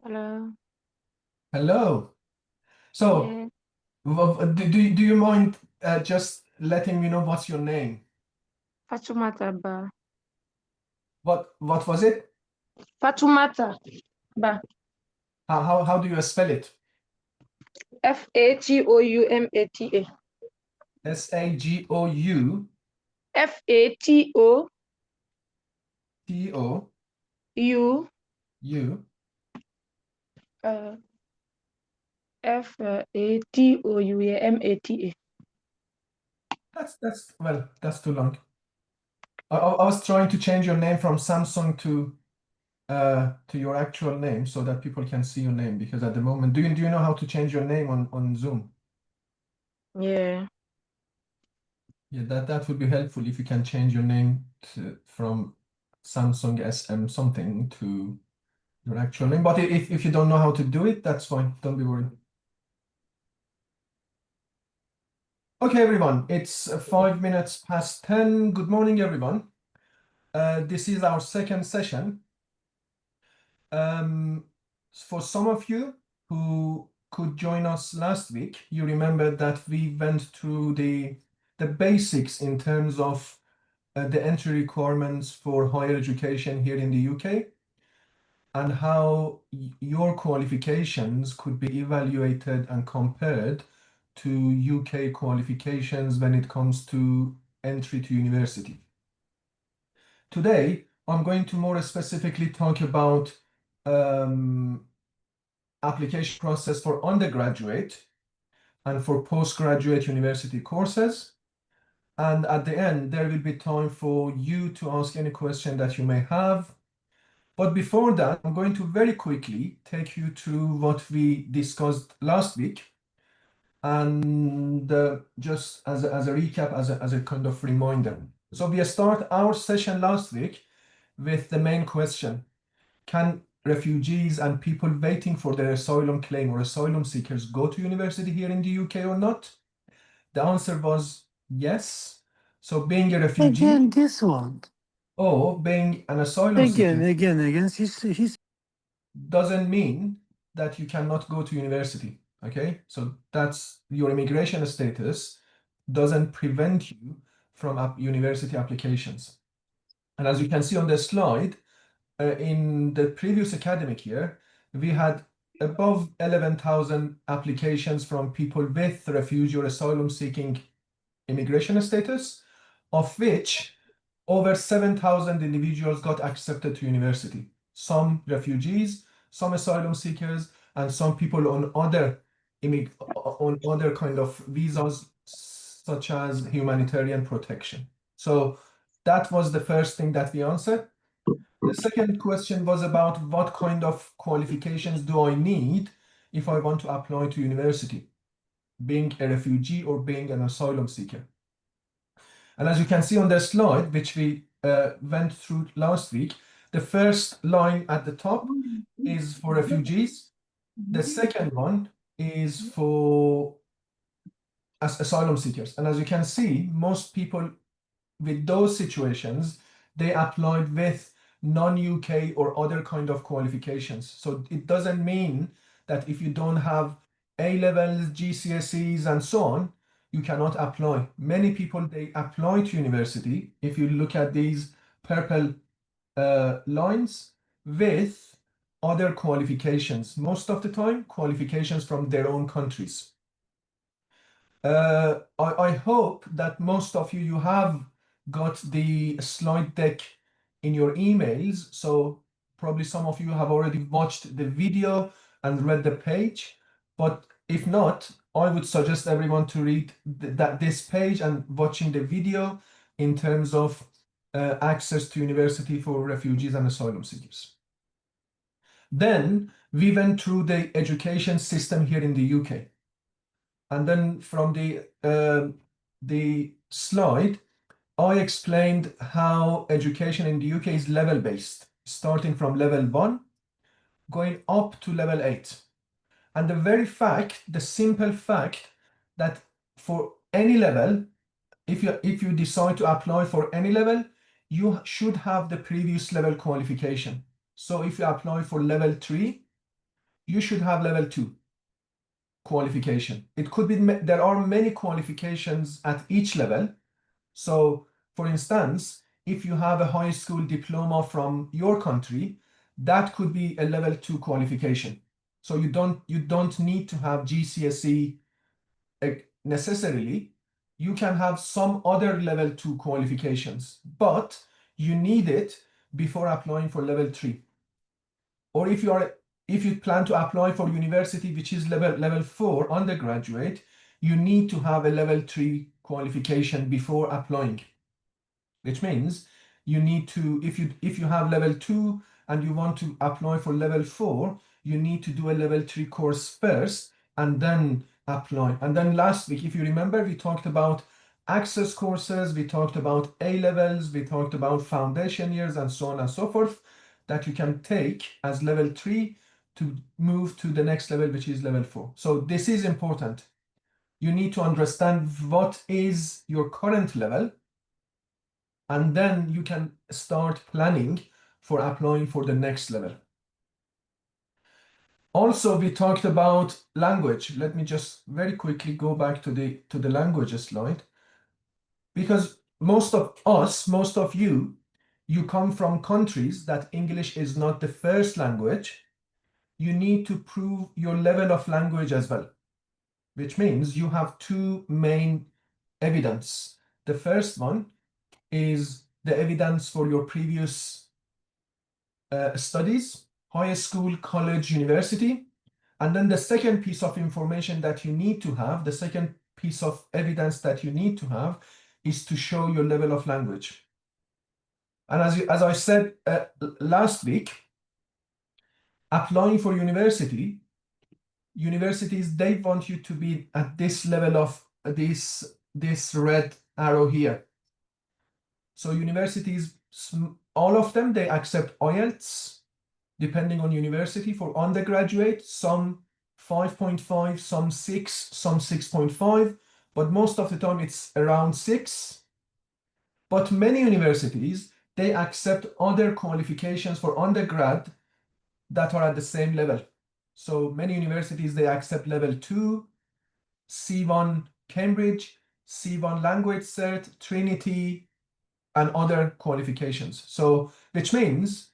Hello. Hello. So, Yeah. do you mind just letting me know what's your name? Fatoumata Ba. What was it? Fatoumata Ba. How do you spell it? Fatoumata. Sagoutou. Fatoumata. Uh, Fatoumata. That's too long. I was trying to change your name from Samsung to your actual name so that people can see your name, because at the moment, do you know how to change your name on Zoom? Yeah. Yeah, that would be helpful if you can change your name from Samsung SM something to your actual name. But if you don't know how to do it, that's fine. Don't be worried. Okay, everyone, it's 5 minutes past 10. Good morning, everyone. This is our second session. For some of you who could join us last week, you remember that we went through the basics in terms of the entry requirements for higher education here in the UK, and how your qualifications could be evaluated and compared to UK qualifications when it comes to entry to university. Today, I'm going to more specifically talk about application process for undergraduate and for postgraduate university courses. And at the end, there will be time for you to ask any question that you may have. But before that, I'm going to very quickly take you through what we discussed last week, and just as a recap, as a kind of reminder. So we start our session last week with the main question: can refugees and people waiting for their asylum claim or asylum seekers go to university here in the UK or not? The answer was yes. So being a refugee Again, this one. or being an asylum Again, seeker again, again. He's doesn't mean that you cannot go to university. Okay, so that's your immigration status doesn't prevent you from university applications. And as you can see on the slide, in the previous academic year, we had above 11,000 applications from people with refugee or asylum seeking immigration status, of which over 7,000 individuals got accepted to university. Some refugees, some asylum seekers, and some people on other kind of visas, such as humanitarian protection. So that was the first thing that we answered. The second question was about what kind of qualifications do I need if I want to apply to university, being a refugee or being an asylum seeker. And as you can see on the slide, which we went through last week, the first line at the top is for refugees. The second one is for asylum seekers. And as you can see, most people with those situations, they applied with non-UK or other kind of qualifications. So it doesn't mean that if you don't have A-levels, GCSEs, and so on, you cannot apply. Many people, they apply to university, if you look at these purple lines, with other qualifications. Most of the time, qualifications from their own countries. I hope that most of you have got the slide deck in your emails. So probably some of you have already watched the video and read the page. But if not, I would suggest everyone to read this page and watching the video in terms of access to university for refugees and asylum seekers. Then we went through the education system here in the UK. And then from the slide, I explained how education in the UK is level-based, starting from level 1, going up to level 8. And the simple fact that for any level, if you decide to apply for any level, you should have the previous level qualification. So if you apply for level 3, you should have level 2 qualification. It could be, there are many qualifications at each level. So for instance, if you have a high school diploma from your country, that could be a level 2 qualification. So you don't need to have GCSE necessarily. You can have some other level 2 qualifications, but you need it before applying for level 3. Or if you plan to apply for university, which is level 4 undergraduate, you need to have a level 3 qualification before applying. Which means you need to, if you have level 2 and you want to apply for level 4, you need to do a level 3 course first and then apply. And then last week, if you remember, we talked about access courses, we talked about A levels, we talked about foundation years and so on and so forth that you can take as level 3 to move to the next level, which is level 4. So this is important. You need to understand what is your current level, and then you can start planning for applying for the next level. Also, we talked about language. Let me just very quickly go back to the language slide. Because most of you come from countries that English is not the first language. You need to prove your level of language as well, which means you have two main evidence. The first one is the evidence for your previous studies, high school, college, university. And then the second piece of information that you need to have, the second piece of evidence that you need to have is to show your level of language. And as I said last week, applying for universities, they want you to be at this level of this red arrow here. So universities, all of them, they accept IELTS, depending on university. For undergraduate, some 5.5, some 6, some 6.5, but most of the time it's around 6. But many universities, they accept other qualifications for undergrad that are at the same level. So many universities, they accept level 2, C1 Cambridge, C1 Language Cert, Trinity, and other qualifications. So, which means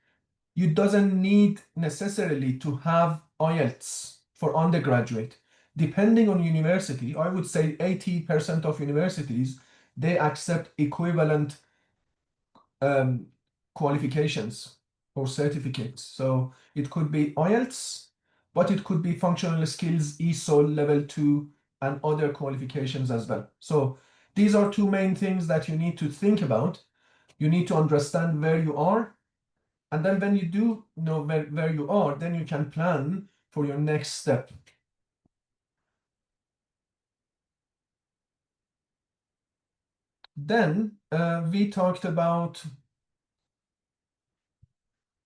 you doesn't need necessarily to have IELTS for undergraduate. Depending on university, I would say 80% of universities, they accept equivalent qualifications or certificates. So it could be IELTS, but it could be functional skills, ESOL level 2, and other qualifications as well. So these are two main things that you need to think about. You need to understand where you are. And then when you do know where you are, then you can plan for your next step. Then we talked about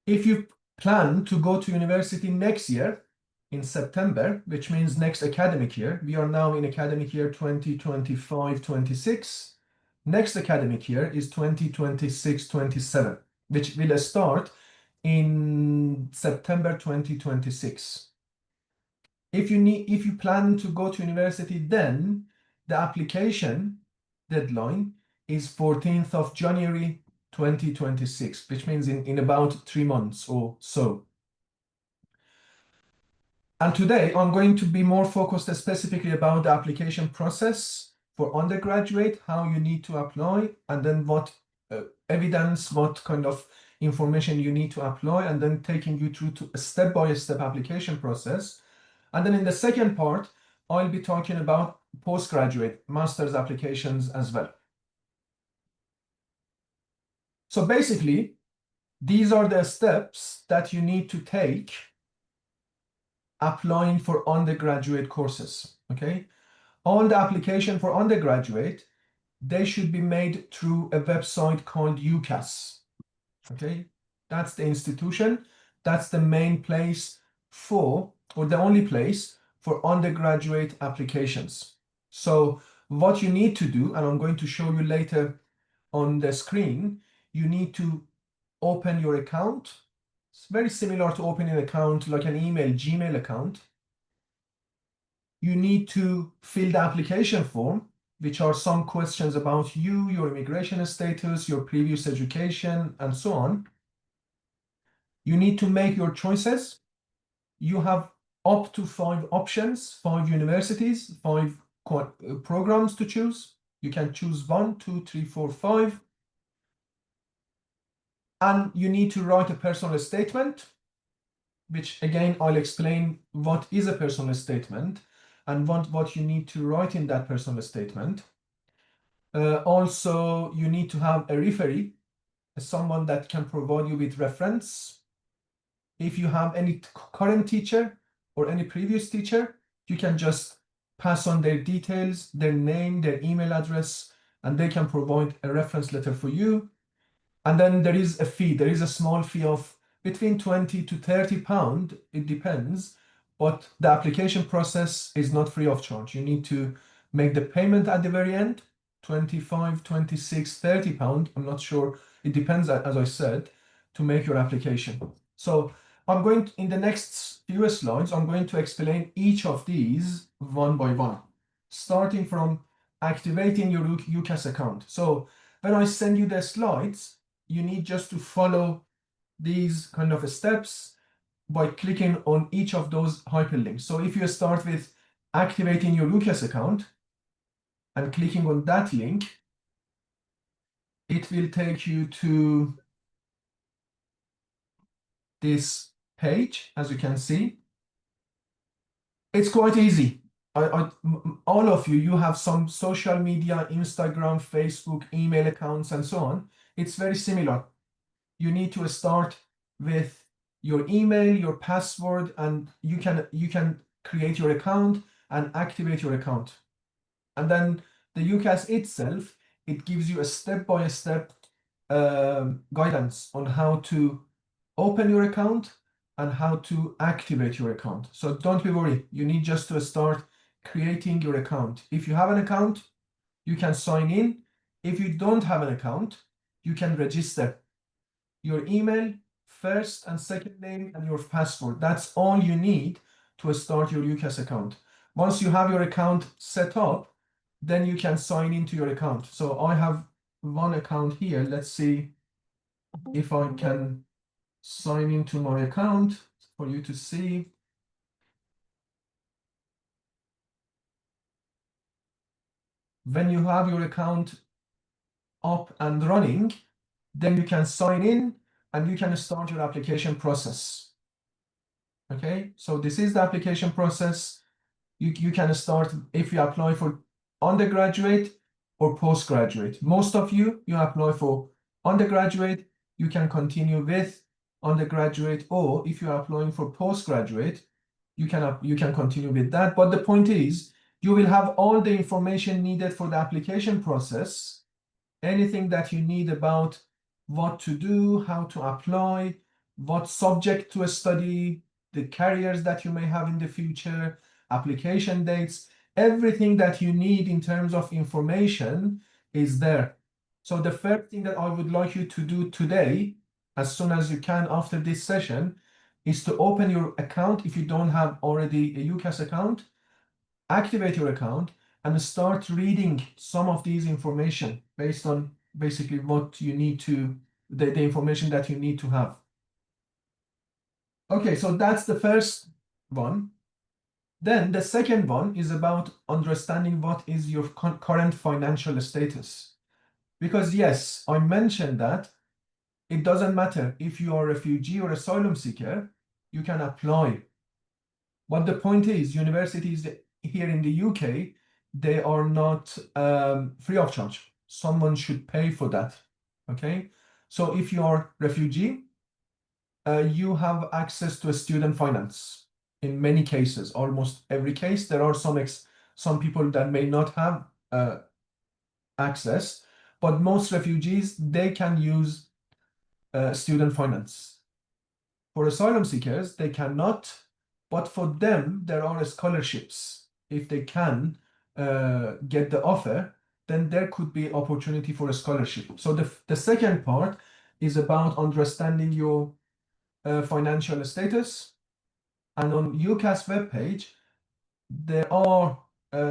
if you plan to go to university next year in September, which means next academic year. We are now in academic year 2025-26. Next academic year is 2026-27, which will start in September 2026. If you plan to go to university, then the application deadline is 14th of January 2026, which means in about 3 months or so. And today I'm going to be more focused specifically about the application process for undergraduate, how you need to apply, and then what evidence, what kind of information you need to apply, and then taking you through to a step-by-step application process. And then in the second part, I'll be talking about postgraduate master's applications as well. So basically, these are the steps that you need to take applying for undergraduate courses, okay? All the application for undergraduate, they should be made through a website called UCAS, okay? That's the institution. That's the main place for, or the only place for undergraduate applications. So what you need to do, and I'm going to show you later on the screen, you need to open your account It's very similar to opening an account like an email, Gmail account. You need to fill the application form, which are some questions about you, your immigration status, your previous education, and so on. You need to make your choices. You have up to 5 options, 5 universities, 5 programs to choose. You can choose 1, 2, 3, 4, 5. And you need to write a personal statement, which again, I'll explain what is a personal statement and what you need to write in that personal statement. Also, you need to have a referee, someone that can provide you with reference. If you have any current teacher or any previous teacher, you can just pass on their details, their name, their email address, and they can provide a reference letter for you. And then there is a fee. There is a small fee of between 20 to 30 pound. It depends, but the application process is not free of charge. You need to make the payment at the very end, 25, 26, 30 pound. I'm not sure. It depends, as I said, to make your application. So I'm going to, in the next few slides, I'm going to explain each of these one by one, starting from activating your UCAS account. So when I send you the slides, you need just to follow these kind of steps by clicking on each of those hyperlinks. So if you start with activating your UCAS account and clicking on that link, it will take you to this page, as you can see. It's quite easy. All of you have some social media, Instagram, Facebook, email accounts, and so on. It's very similar. You need to start with your email, your password, and you can create your account and activate your account. And then the UCAS itself, it gives you a step-by-step guidance on how to open your account and how to activate your account. So don't be worried. You need just to start creating your account. If you have an account, you can sign in. If you don't have an account, you can register your email, first and second name, and your password. That's all you need to start your UCAS account. Once you have your account set up, then you can sign into your account. So I have one account here. Let's see if I can sign into my account for you to see. When you have your account up and running, then you can sign in and you can start your application process. Okay, so this is the application process. You can start if you apply for undergraduate or postgraduate. Most of you apply for undergraduate, you can continue with undergraduate, or if you are applying for postgraduate, you can continue with that. But the point is, you will have all the information needed for the application process, anything that you need about what to do, how to apply, what subject to study, the careers that you may have in the future, application dates, everything that you need in terms of information is there. So the first thing that I would like you to do today, as soon as you can after this session, is to open your account if you don't have already a UCAS account, activate your account, and start reading some of these information based on basically what you need to, the information that you need to have. Okay, so that's the first one. Then the second one is about understanding what is your current financial status. Because yes, I mentioned that it doesn't matter if you are a refugee or asylum seeker, you can apply. But the point is, universities here in the UK, they are not free of charge. Someone should pay for that, okay? So if you are refugee, you have access to a student finance. In many cases, almost every case, there are some people that may not have access, but most refugees, they can use student finance. For asylum seekers, they cannot, but for them, there are scholarships. If they can get the offer, then there could be opportunity for a scholarship. So the second part is about understanding your financial status. And on UCAS webpage, there are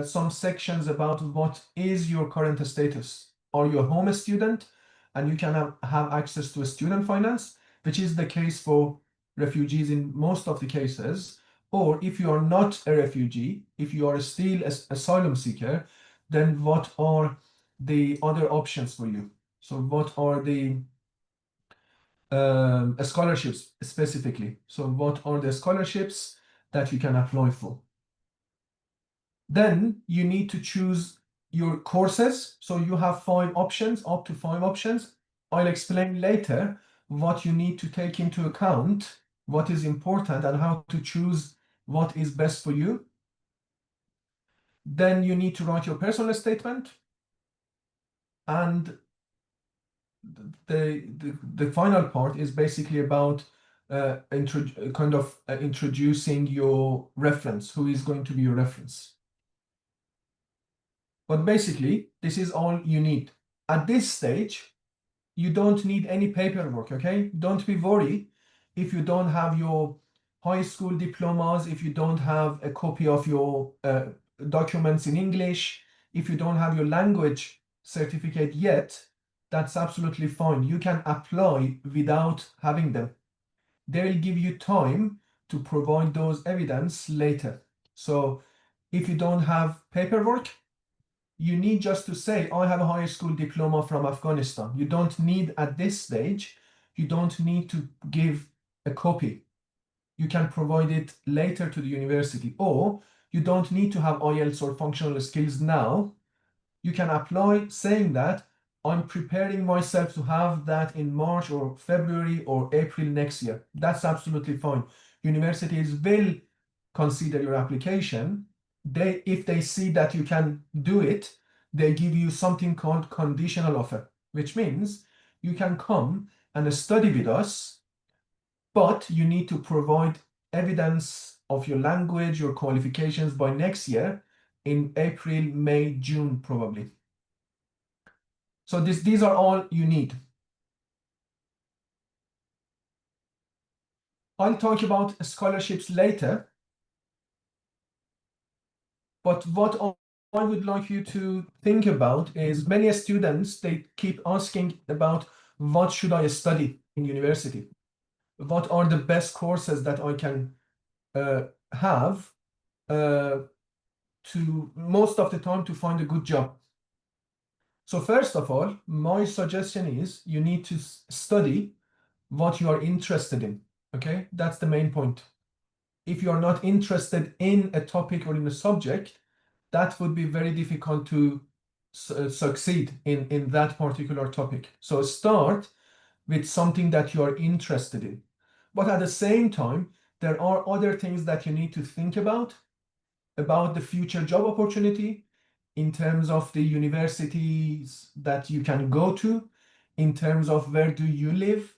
some sections about what is your current status. Are you a home student? And you can have access to a student finance, which is the case for refugees in most of the cases. Or if you are not a refugee, if you are still an asylum seeker, then what are the other options for you? So what are the scholarships specifically? So what are the scholarships that you can apply for? Then you need to choose your courses. So you have 5 options, up to 5 options. I'll explain later what you need to take into account, what is important, and how to choose what is best for you. Then you need to write your personal statement. And the final part is basically about introducing your reference, who is going to be your reference. But basically, this is all you need. At this stage, you don't need any paperwork, okay? Don't be worried if you don't have your high school diplomas, if you don't have a copy of your documents in English, if you don't have your language certificate yet, that's absolutely fine. You can apply without having them. They will give you time to provide those evidence later. So if you don't have paperwork, you need just to say, I have a high school diploma from Afghanistan. You don't need at this stage, you don't need to give a copy. You can provide it later to the university, or you don't need to have IELTS or functional skills now. You can apply saying that I'm preparing myself to have that in March or February or April next year. That's absolutely fine. Universities will consider your application. If they see that you can do it, they give you something called conditional offer, which means you can come and study with us, but you need to provide evidence of your language, your qualifications by next year in April, May, June, probably. So these are all you need. I'll talk about scholarships later, but what I would like you to think about is many students, they keep asking about what should I study in university? What are the best courses that I can have to most of the time to find a good job? So first of all, my suggestion is you need to study what you are interested in, okay? That's the main point. If you are not interested in a topic or in a subject, that would be very difficult to succeed in that particular topic. So start with something that you are interested in. But at the same time, there are other things that you need to think about the future job opportunity, in terms of the universities that you can go to, in terms of where do you live,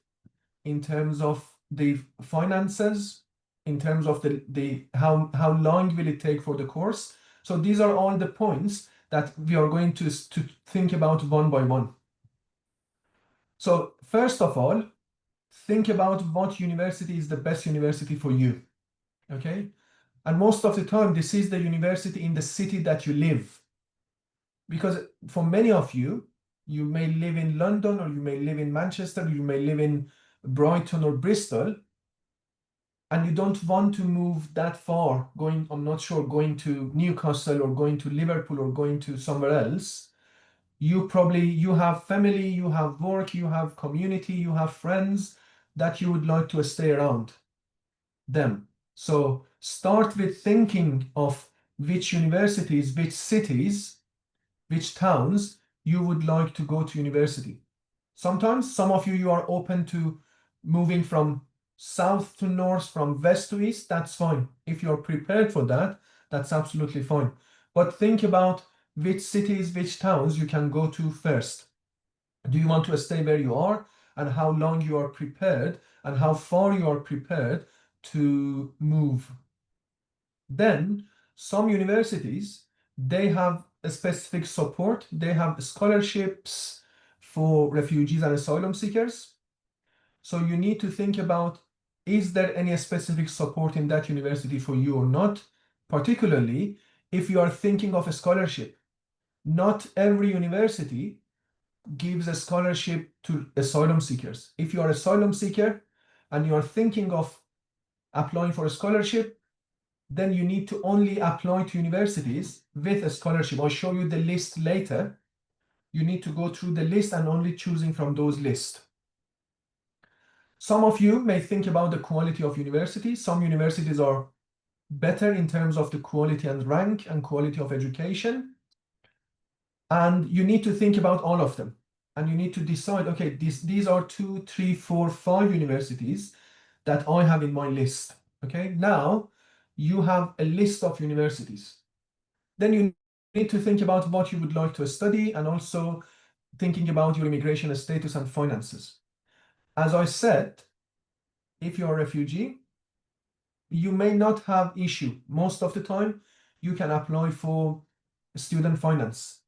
in terms of the finances, in terms of the how long will it take for the course. So these are all the points that we are going to think about one by one. So first of all, think about what university is the best university for you, okay? And most of the time, this is the university in the city that you live. Because for many of you, you may live in London, or you may live in Manchester, or you may live in Brighton or Bristol, and you don't want to move that far, I'm not sure, going to Newcastle or going to Liverpool or going to somewhere else. You have family, you have work, you have community, you have friends that you would like to stay around them. So start with thinking of which universities, which cities, which towns you would like to go to university. Sometimes some of you are open to moving from south to north, from west to east. That's fine. If you're prepared for that, that's absolutely fine. But think about which cities, which towns you can go to first. Do you want to stay where you are, and how long you are prepared, and how far you are prepared to move? Then some universities, they have a specific support. They have scholarships for refugees and asylum seekers. So you need to think about is there any specific support in that university for you or not? Particularly if you are thinking of a scholarship. Not every university gives a scholarship to asylum seekers. If you are an asylum seeker and you are thinking of applying for a scholarship, then you need to only apply to universities with a scholarship. I'll show you the list later. You need to go through the list and only choosing from those lists. Some of you may think about the quality of universities. Some universities are better in terms of the quality and rank and quality of education. And you need to think about all of them. And you need to decide, okay, these are 2, 3, 4, 5 universities that I have in my list. Okay, now you have a list of universities. Then you need to think about what you would like to study and also thinking about your immigration status and finances. As I said, if you're a refugee, you may not have issue. Most of the time, you can apply for student finance.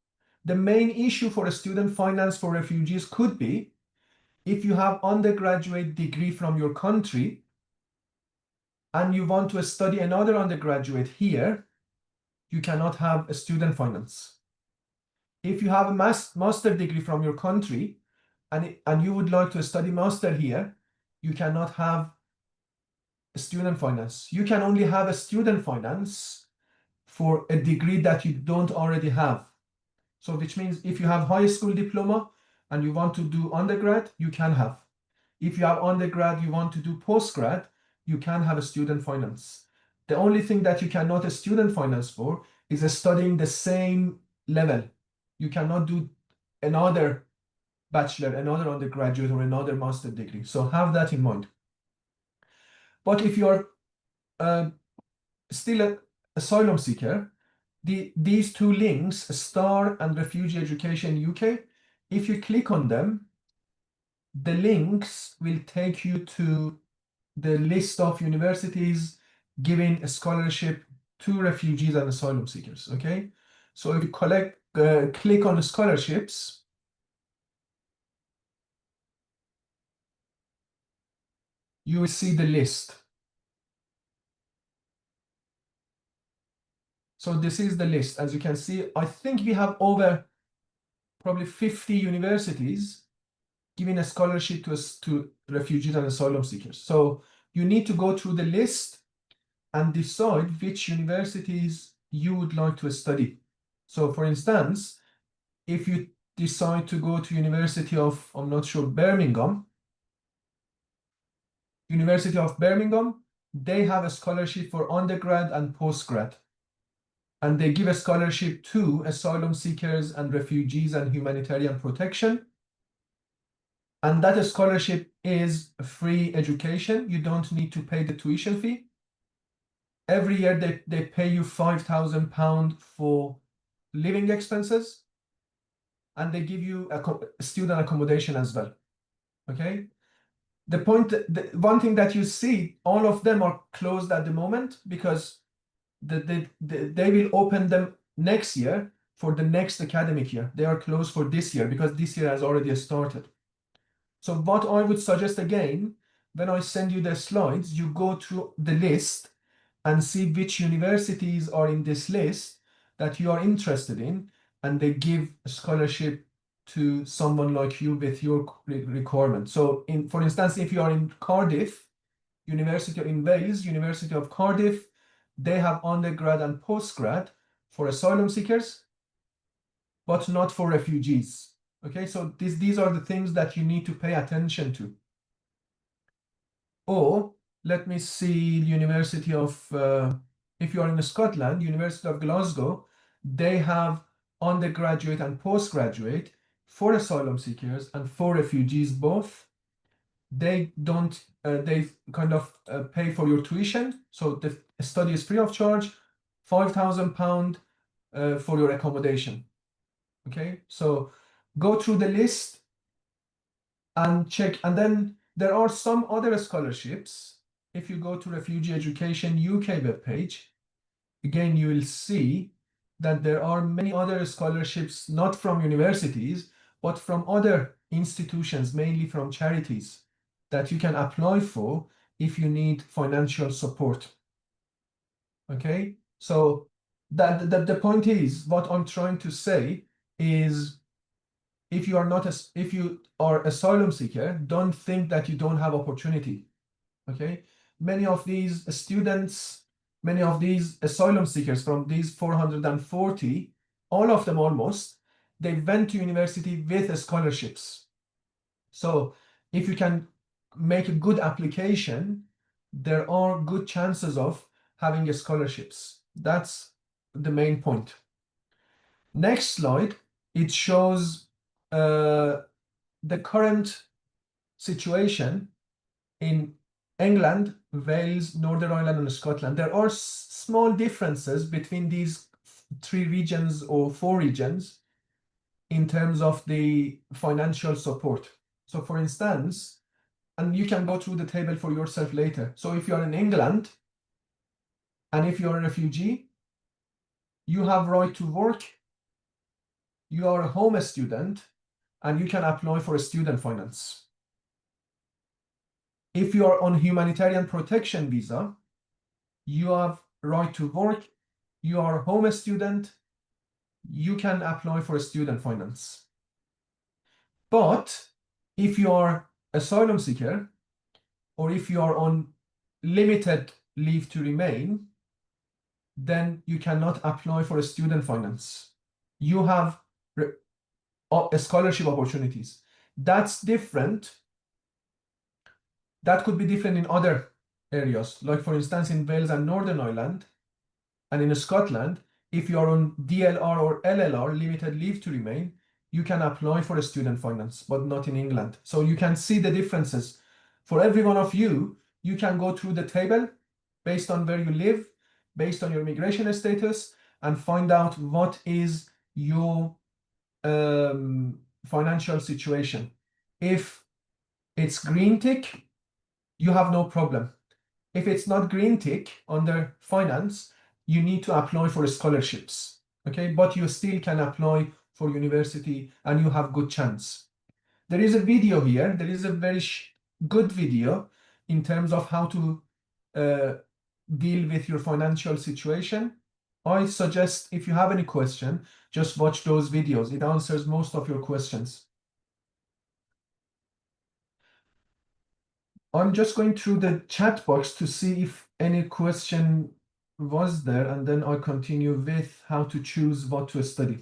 The main issue for a student finance for refugees could be if you have undergraduate degree from your country and you want to study another undergraduate here, you cannot have a student finance. If you have a master degree from your country and you would like to study master here, you cannot have a student finance. You can only have a student finance for a degree that you don't already have. So which means if you have high school diploma and you want to do undergrad, you can have. If you have undergrad, you want to do postgrad, you can have a student finance. The only thing that you cannot a student finance for is studying the same level. You cannot do another bachelor, another undergraduate, or another master degree. So have that in mind. But if you're still an asylum seeker, these two links, STAR and Refugee Education UK, if you click on them, the links will take you to the list of universities giving a scholarship to refugees and asylum seekers. Okay, so if you click on the scholarships, you will see the list. So this is the list. As you can see, I think we have over probably 50 universities giving a scholarship to refugees and asylum seekers. So you need to go through the list and decide which universities you would like to study. So for instance, if you decide to go to University of, I'm not sure, Birmingham, University of Birmingham, they have a scholarship for undergrad and postgrad. And they give a scholarship to asylum seekers and refugees and humanitarian protection. And that scholarship is free education. You don't need to pay the tuition fee. Every year they pay you £5,000 for living expenses. And they give you a student accommodation as well. Okay. The one thing that you see, all of them are closed at the moment because they will open them next year for the next academic year. They are closed for this year because this year has already started. So what I would suggest again, when I send you the slides, you go through the list and see which universities are in this list that you are interested in, and they give a scholarship to someone like you with your requirement. So for instance, if you are in Cardiff, University in Wales, University of Cardiff, they have undergrad and postgrad for asylum seekers, but not for refugees. Okay, so these are the things that you need to pay attention to. Or let me see, University of, if you are in Scotland, University of Glasgow, they have undergraduate and postgraduate for asylum seekers and for refugees both. They don't, they kind of pay for your tuition. So the study is free of charge, £5,000 for your accommodation. Okay, so go through the list and check. And then there are some other scholarships. If you go to Refugee Education UK webpage, again, you will see that there are many other scholarships, not from universities, but from other institutions, mainly from charities, that you can apply for if you need financial support. Okay, so the point is, what I'm trying to say is, if you are asylum seeker, don't think that you don't have opportunity. Okay, many of these students, many of these asylum seekers from these 440, all of them almost, they went to university with scholarships. So if you can make a good application, there are good chances of having scholarships. That's the main point. Next slide, it shows the current situation in England, Wales, Northern Ireland, and Scotland. There are small differences between these 3 regions or 4 regions in terms of the financial support. So for instance, and you can go through the table for yourself later. So if you're in England, and if you're a refugee, you have right to work, you are a home student, and you can apply for a student finance. If you are on humanitarian protection visa, you have right to work, you are a home student, you can apply for a student finance. But if you are asylum seeker, or if you are on limited leave to remain, then you cannot apply for a student finance. You have scholarship opportunities. That's different. That could be different in other areas. Like for instance, in Wales and Northern Ireland, and in Scotland, if you are on DLR or LLR, limited leave to remain, you can apply for a student finance, but not in England. So you can see the differences. For every one of you, you can go through the table based on where you live, based on your immigration status, and find out what is your financial situation. If it's green tick, you have no problem. If it's not green tick under finance, you need to apply for scholarships, okay? But you still can apply for university and you have good chance. There is a video here. There is a very good video in terms of how to deal with your financial situation. I suggest if you have any question, just watch those videos. It answers most of your questions. I'm just going through the chat box to see if any question was there, and then I'll continue with how to choose what to study.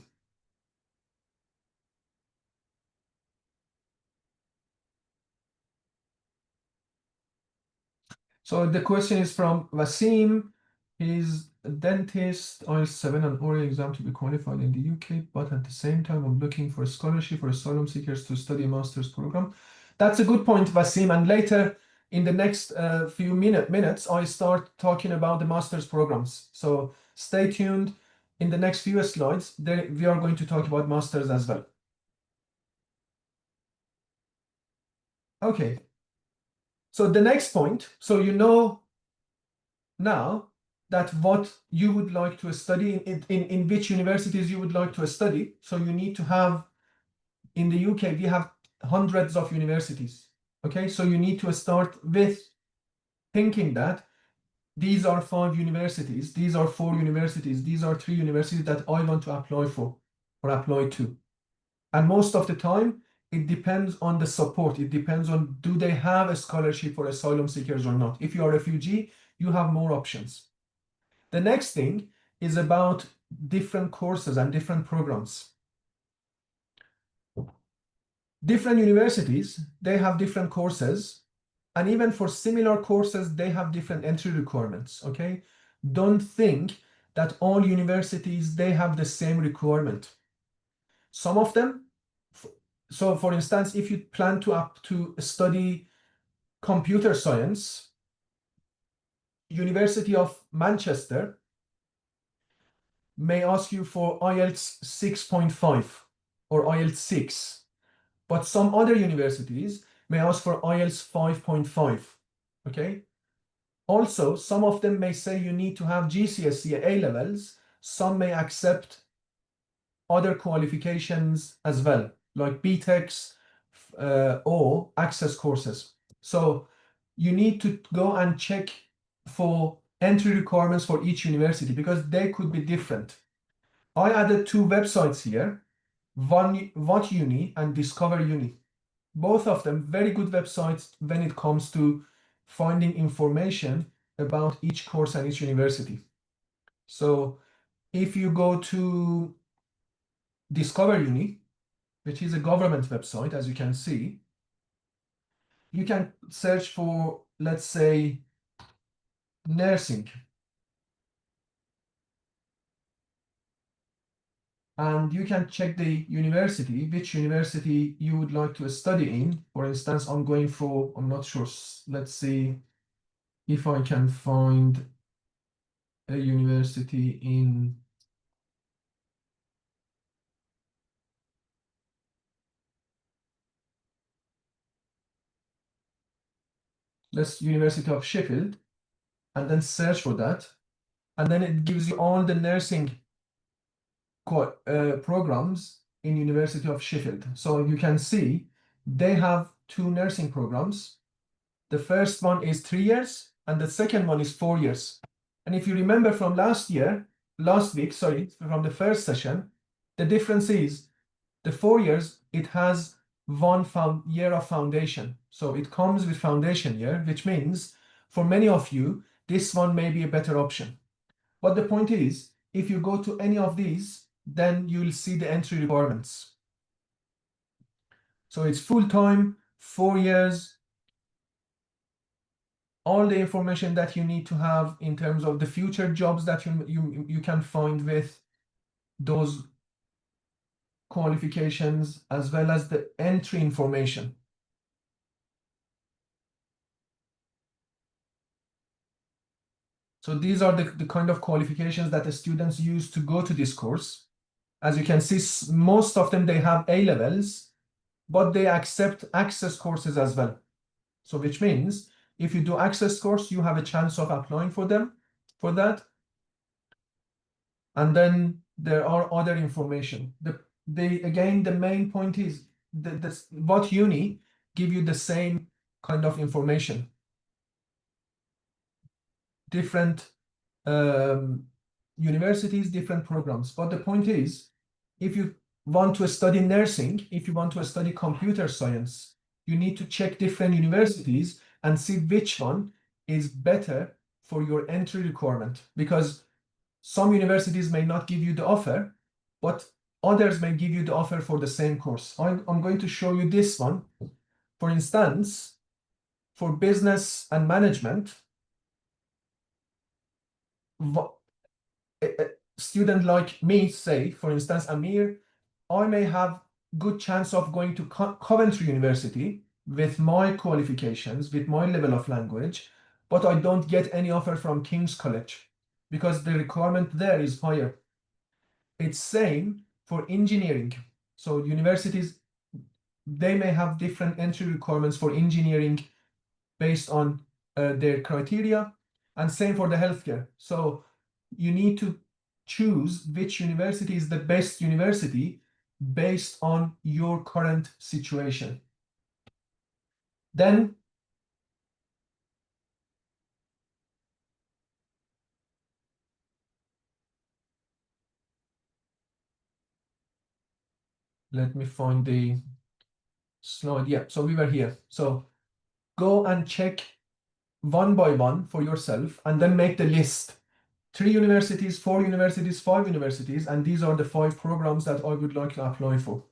So the question is from Wasim. He's a dentist, IELTS 7 and oral exam to be qualified in the UK, but at the same time, I'm looking for a scholarship for asylum seekers to study a master's program. That's a good point, Wasim. And later in the next few minutes, I start talking about the master's programs. So stay tuned. In the next few slides, we are going to talk about masters as well. Okay. So the next point, so you know now that what you would like to study, in which universities you would like to study. So you need to have, in the UK, we have hundreds of universities. Okay, so you need to start with thinking that these are 5 universities, these are 4 universities, these are 3 universities that I want to apply for or apply to. And most of the time, it depends on the support. It depends on, do they have a scholarship for asylum seekers or not? If you are a refugee, you have more options. The next thing is about different courses and different programs. Different universities, they have different courses, and even for similar courses, they have different entry requirements, okay? Don't think that all universities, they have the same requirement. Some of them, so for instance, if you plan to study computer science, University of Manchester may ask you for IELTS 6.5 or IELTS 6, but some other universities may ask for IELTS 5.5, okay? Also, some of them may say you need to have GCSE A-levels. Some may accept other qualifications as well, like BTECs or access courses. So you need to go and check for entry requirements for each university because they could be different. I added two websites here, one What Uni and Discover Uni. Both of them very good websites when it comes to finding information about each course and each university. So if you go to Discover Uni, which is a government website, as you can see, you can search for, let's say, nursing. And you can check the university, which university you would like to study in. For instance, I'm going for, I'm not sure, let's see if I can find a university in let's University of Sheffield, and then search for that. And then it gives you all the nursing programs in University of Sheffield. So you can see they have two nursing programs. The first one is 3 years, and the second one is 4 years. And if you remember from last week, from the first session, the difference is the 4 years, it has one year of foundation. So it comes with foundation year, which means for many of you, this one may be a better option. But the point is, if you go to any of these, then you'll see the entry requirements. So it's full-time, 4 years, all the information that you need to have in terms of the future jobs that you can find with those qualifications, as well as the entry information. So these are the kind of qualifications that the students use to go to this course. As you can see, most of them, they have A-levels, but they accept access courses as well. So which means if you do access course, you have a chance of applying for that. And then there are other information. Again, the main point is that What Uni give you the same kind of information. Different universities, different programs. But the point is, if you want to study nursing, if you want to study computer science, you need to check different universities and see which one is better for your entry requirement. Because some universities may not give you the offer, but others may give you the offer for the same course. I'm going to show you this one. For instance, for business and management, a student like me, say, for instance, Amir, I may have good chance of going to Coventry University with my qualifications, with my level of language, but I don't get any offer from King's College because the requirement there is higher. It's same for engineering. So universities, they may have different entry requirements for engineering based on their criteria, and same for the healthcare. So you need to choose which university is the best university based on your current situation. Then let me find the slide. Yeah, so we were here. So go and check one by one for yourself and then make the list. 3 universities, 4 universities, 5 universities, and these are the 5 programs that I would like to apply for.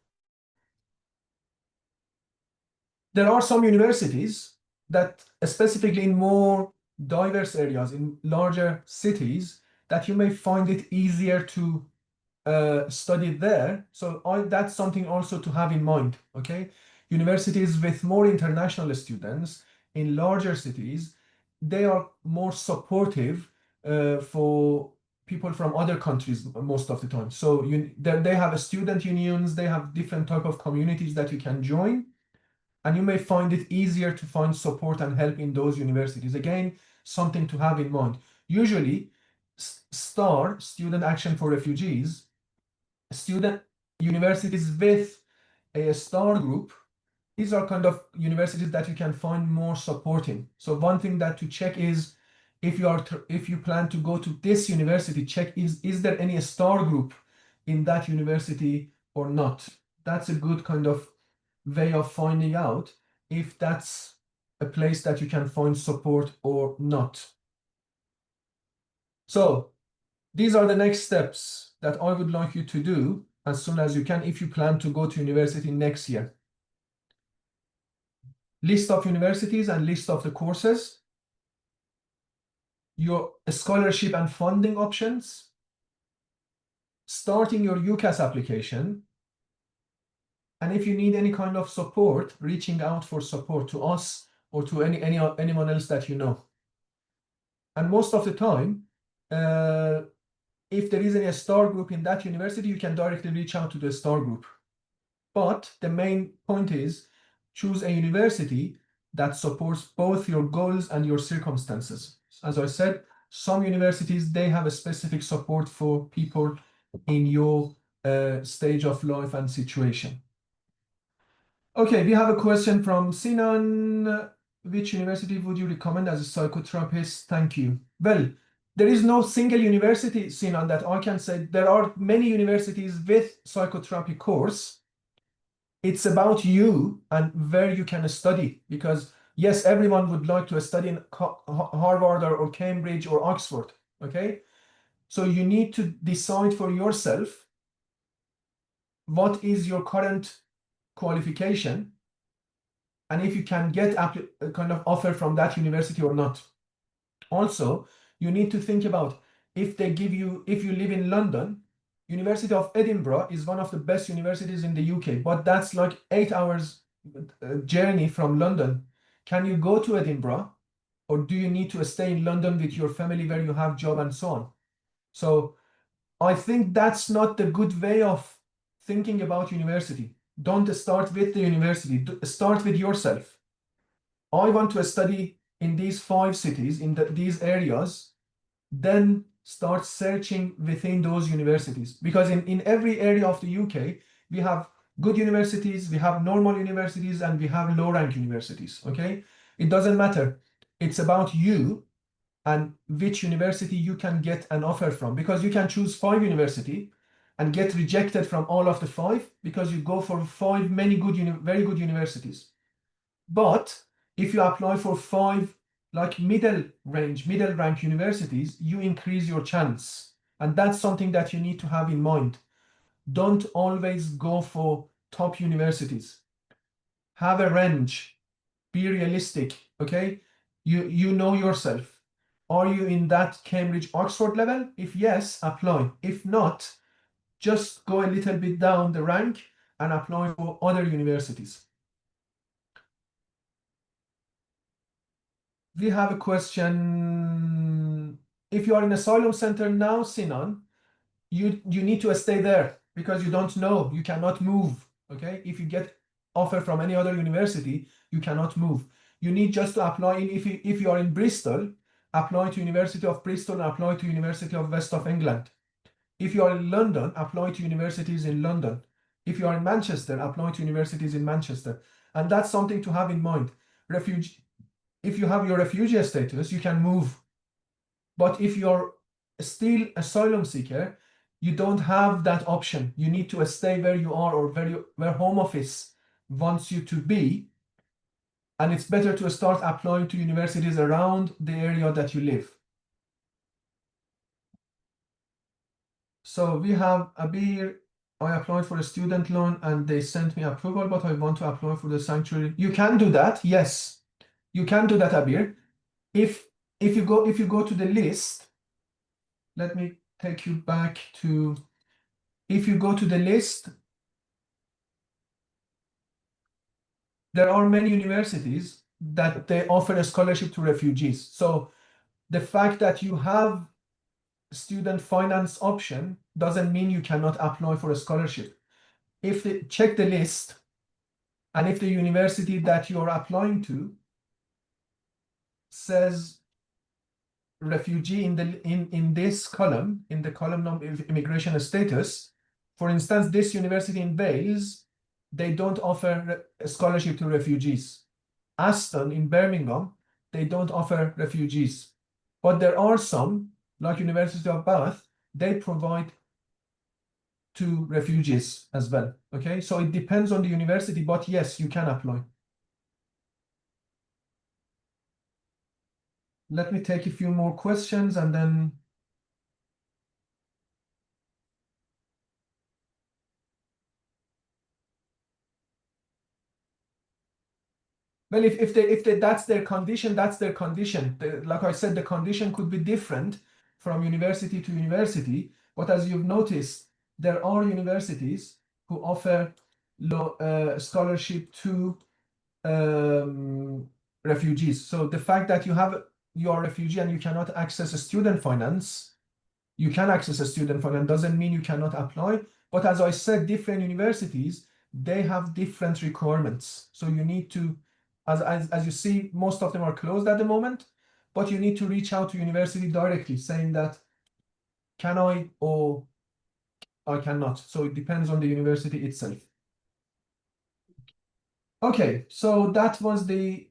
There are some universities that specifically in more diverse areas, in larger cities, that you may find it easier to study there. So that's something also to have in mind, okay? Universities with more international students in larger cities, they are more supportive for people from other countries most of the time. So they have student unions, they have different type of communities that you can join, and you may find it easier to find support and help in those universities. Again, something to have in mind. Usually, STAR, Student Action for Refugees, student universities with a STAR group, these are kind of universities that you can find more supporting. So one thing that to check is if you plan to go to this university, check is there any star group in that university or not. That's a good kind of way of finding out if that's a place that you can find support or not. So these are the next steps that I would like you to do as soon as you can if you plan to go to university next year. List of universities and list of the courses, your scholarship and funding options, starting your UCAS application, and if you need any kind of support, reaching out for support to us or to anyone else that you know. And most of the time, if there isn't a star group in that university, you can directly reach out to the star group. But the main point is choose a university that supports both your goals and your circumstances. As I said, some universities, they have a specific support for people in your stage of life and situation. Okay, we have a question from Sinan. Which university would you recommend as a psychotherapist? Thank you. Well, there is no single university, Sinan, that I can say. There are many universities with psychotherapy course. It's about you and where you can study, because yes, everyone would like to study in Harvard or Cambridge or Oxford, okay? So you need to decide for yourself what is your current qualification and if you can get a kind of offer from that university or not. Also, you need to think about if you live in London, University of Edinburgh is one of the best universities in the UK, but that's like 8 hours journey from London. Can you go to Edinburgh, or do you need to stay in London with your family where you have job and so on? So I think that's not the good way of thinking about university. Don't start with the university, start with yourself. I want to study in these 5 cities, in these areas, then start searching within those universities. Because in every area of the UK, we have good universities, we have normal universities, and we have low rank universities, okay? It doesn't matter. It's about you and which university you can get an offer from, because you can choose 5 university and get rejected from all of the 5 because you go for 5 very good universities. But if you apply for 5 like middle rank universities, you increase your chance. And that's something that you need to have in mind. Don't always go for top universities. Have a range. Be realistic, okay? You know yourself. Are you in that Cambridge Oxford level? If yes, apply. If not, just go a little bit down the rank and apply for other universities. We have a question. If you are in asylum center now, Sinan, you need to stay there because you don't know, you cannot move, okay? If you get offer from any other university, you cannot move. You need just to apply in, if you are in Bristol, apply to University of Bristol and apply to University of West of England. If you are in London, apply to universities in London. If you are in Manchester, apply to universities in Manchester. And that's something to have in mind. If you have your refugee status, you can move. But if you're still asylum seeker, you don't have that option. You need to stay where you are or where Home Office wants you to be. And it's better to start applying to universities around the area that you live. So we have Abir. I applied for a student loan and they sent me approval, but I want to apply for the sanctuary. You can do that. Yes, you can do that, Abir. If you go to the list, let me take you back to, if you go to the list, there are many universities that they offer a scholarship to refugees. So the fact that you have student finance option doesn't mean you cannot apply for a scholarship. If they check the list, and if the university that you're applying to says refugee in this column, in the column of immigration status, for instance, this university in Wales they don't offer a scholarship to refugees. Aston in Birmingham, they don't offer refugees. But there are some, like University of Bath, they provide to refugees as well. Okay, so it depends on the university, but yes, you can apply. Let me take a few more questions and then well, if they that's their condition, that's their condition. Like I said, the condition could be different from university to university, but as you've noticed, there are universities who offer scholarship to refugees. So the fact that you are a refugee and you cannot access a student finance, you can access a student finance doesn't mean you cannot apply. But as I said, different universities, they have different requirements. So you need to, as you see, most of them are closed at the moment, but you need to reach out to university directly saying that, can I or I cannot. So it depends on the university itself. Okay, so that was the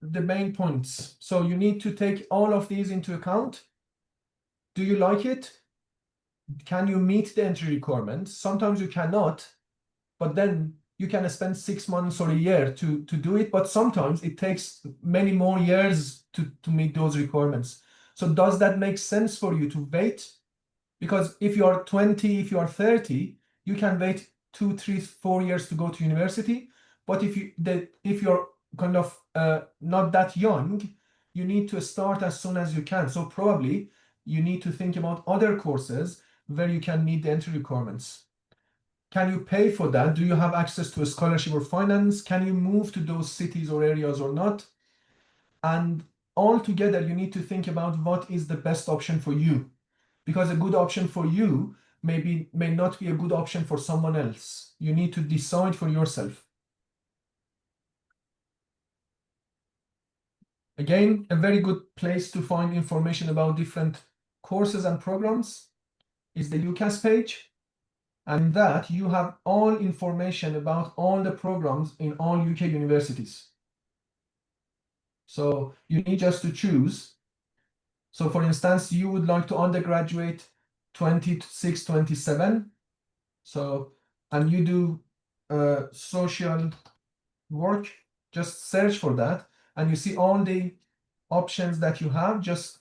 main points. So you need to take all of these into account. Do you like it? Can you meet the entry requirements? Sometimes you cannot, but then you can spend 6 months or a year to do it. But sometimes it takes many more years to meet those requirements. So does that make sense for you to wait? Because if you are 20, if you are 30, you can wait 2, 3, 4 years to go to university. But if you're kind of not that young, you need to start as soon as you can. So probably you need to think about other courses where you can meet the entry requirements. Can you pay for that? Do you have access to a scholarship or finance? Can you move to those cities or areas or not? And altogether, you need to think about what is the best option for you. Because a good option for you may not be a good option for someone else. You need to decide for yourself. Again, a very good place to find information about different courses and programs is the UCAS page. And in that, you have all information about all the programs in all UK universities. So you need just to choose. So for instance, you would like to undergraduate 26, 27. So, and you do social work, just search for that. And you see all the options that you have. Just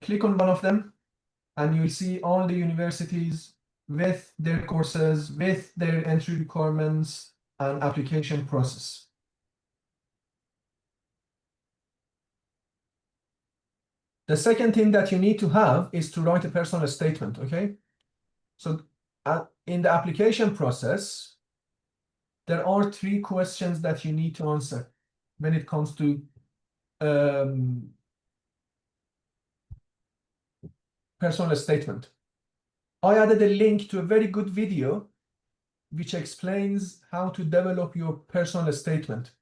click on one of them and you'll see all the universities with their courses, with their entry requirements and application process. The second thing that you need to have is to write a personal statement, okay? So in the application process, there are 3 questions that you need to answer when it comes to personal statement. I added a link to a very good video which explains how to develop your personal statement.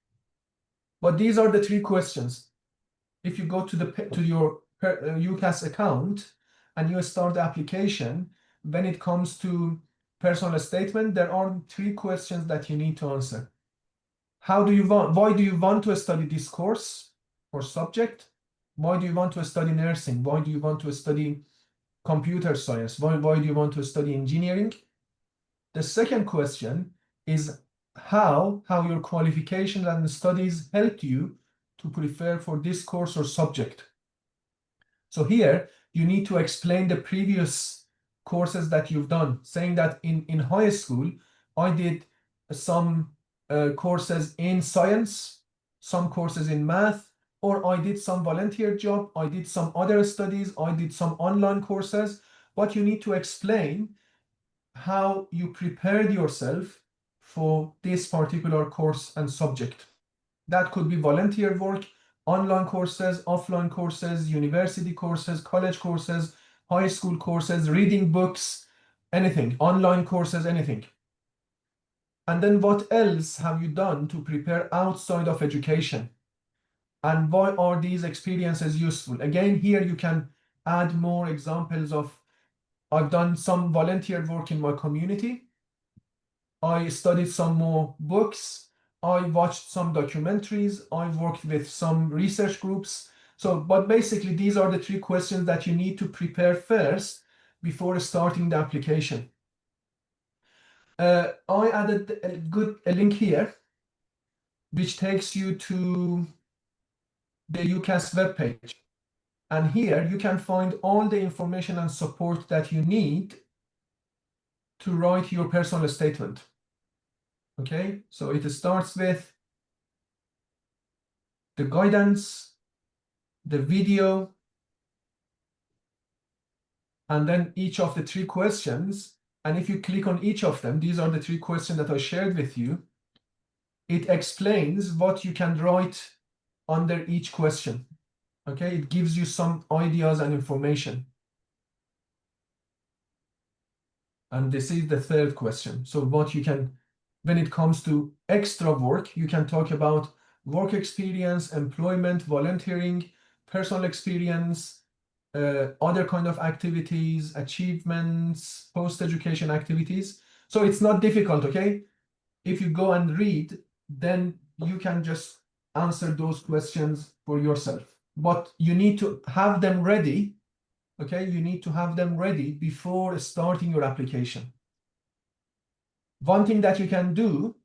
But these are the 3 questions. If you go to your UCAS account and you start the application, when it comes to personal statement, there are 3 questions that you need to answer. Why do you want to study this course or subject? Why do you want to study nursing? Why do you want to study computer science? Why do you want to study engineering? The second question is how your qualifications and studies helped you to prepare for this course or subject. So here you need to explain the previous courses that you've done, saying that in high school I did some courses in science, some courses in math, or I did some volunteer job, I did some other studies, I did some online courses, but you need to explain how you prepared yourself for this particular course and subject. That could be volunteer work, online courses, offline courses, university courses, college courses, high school courses, reading books, anything, online courses, anything. And then what else have you done to prepare outside of education? And why are these experiences useful? Again, here you can add more examples of I've done some volunteer work in my community. I studied some more books. I watched some documentaries. I worked with some research groups. So, but basically, these are the 3 questions that you need to prepare first before starting the application. I added a link here, which takes you to the UCAS webpage. And here you can find all the information and support that you need to write your personal statement. Okay, so it starts with the guidance, the video, and then each of the 3 questions. And if you click on each of them, these are the 3 questions that I shared with you. It explains what you can write under each question. Okay, it gives you some ideas and information. And this is the 3rd question. So what you can, when it comes to extra work, you can talk about work experience, employment, volunteering, personal experience, other kind of activities, achievements, post-education activities. So it's not difficult, okay? If you go and read, then you can just answer those questions for yourself. But you need to have them ready, okay? You need to have them ready before starting your application. One thing that you can do,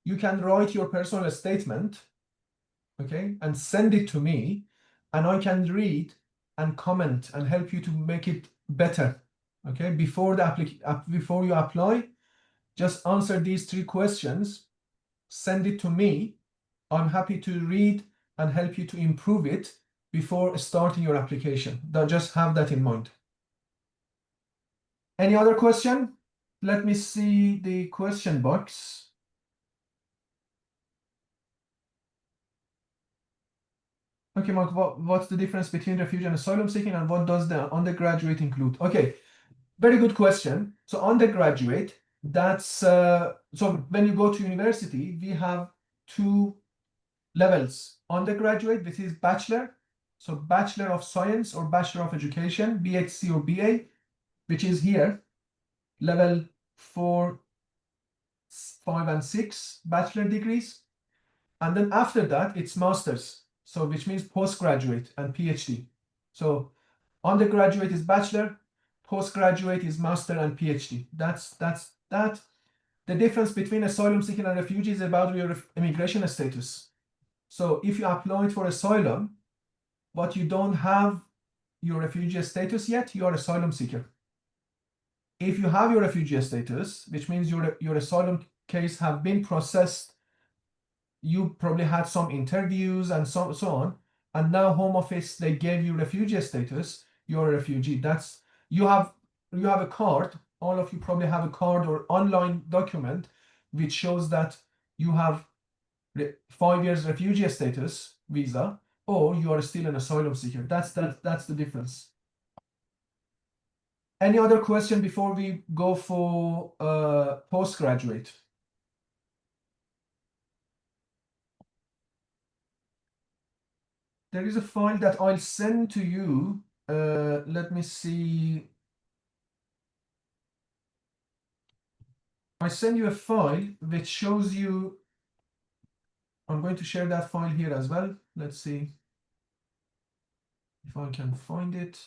you can write your personal statement, okay, and send it to me, and I can read and comment and help you to make it better, okay? Before you apply, just answer these 3 questions, send it to me. I'm happy to read and help you to improve it before starting your application. Just have that in mind. Any other question? Let me see the question box. Okay, Mark, what's the difference between refugee and asylum seeking, and what does the undergraduate include? Okay, very good question. So undergraduate, that's, so when you go to university, we have 2 levels. Undergraduate, this is bachelor. So Bachelor of Science or Bachelor of Education, BHC or BA, which is here, level 4, 5, and 6 bachelor degrees. And then after that, it's master's. So which means postgraduate and PhD. So undergraduate is bachelor, postgraduate is master and PhD. That's that. The difference between asylum seeking and refugee is about your immigration status. So if you applied for asylum, but you don't have your refugee status yet, you are asylum seeker. If you have your refugee status, which means your asylum case have been processed, you probably had some interviews and so on, and now Home Office, they gave you refugee status, you're a refugee. That's, you have a card, all of you probably have a card or online document which shows that you have 5 years refugee status visa, or you are still an asylum seeker. That's the difference. Any other question before we go for postgraduate? There is a file that I'll send to you. Let me see. I send you a file which shows you. I'm going to share that file here as well. Let's see if I can find it.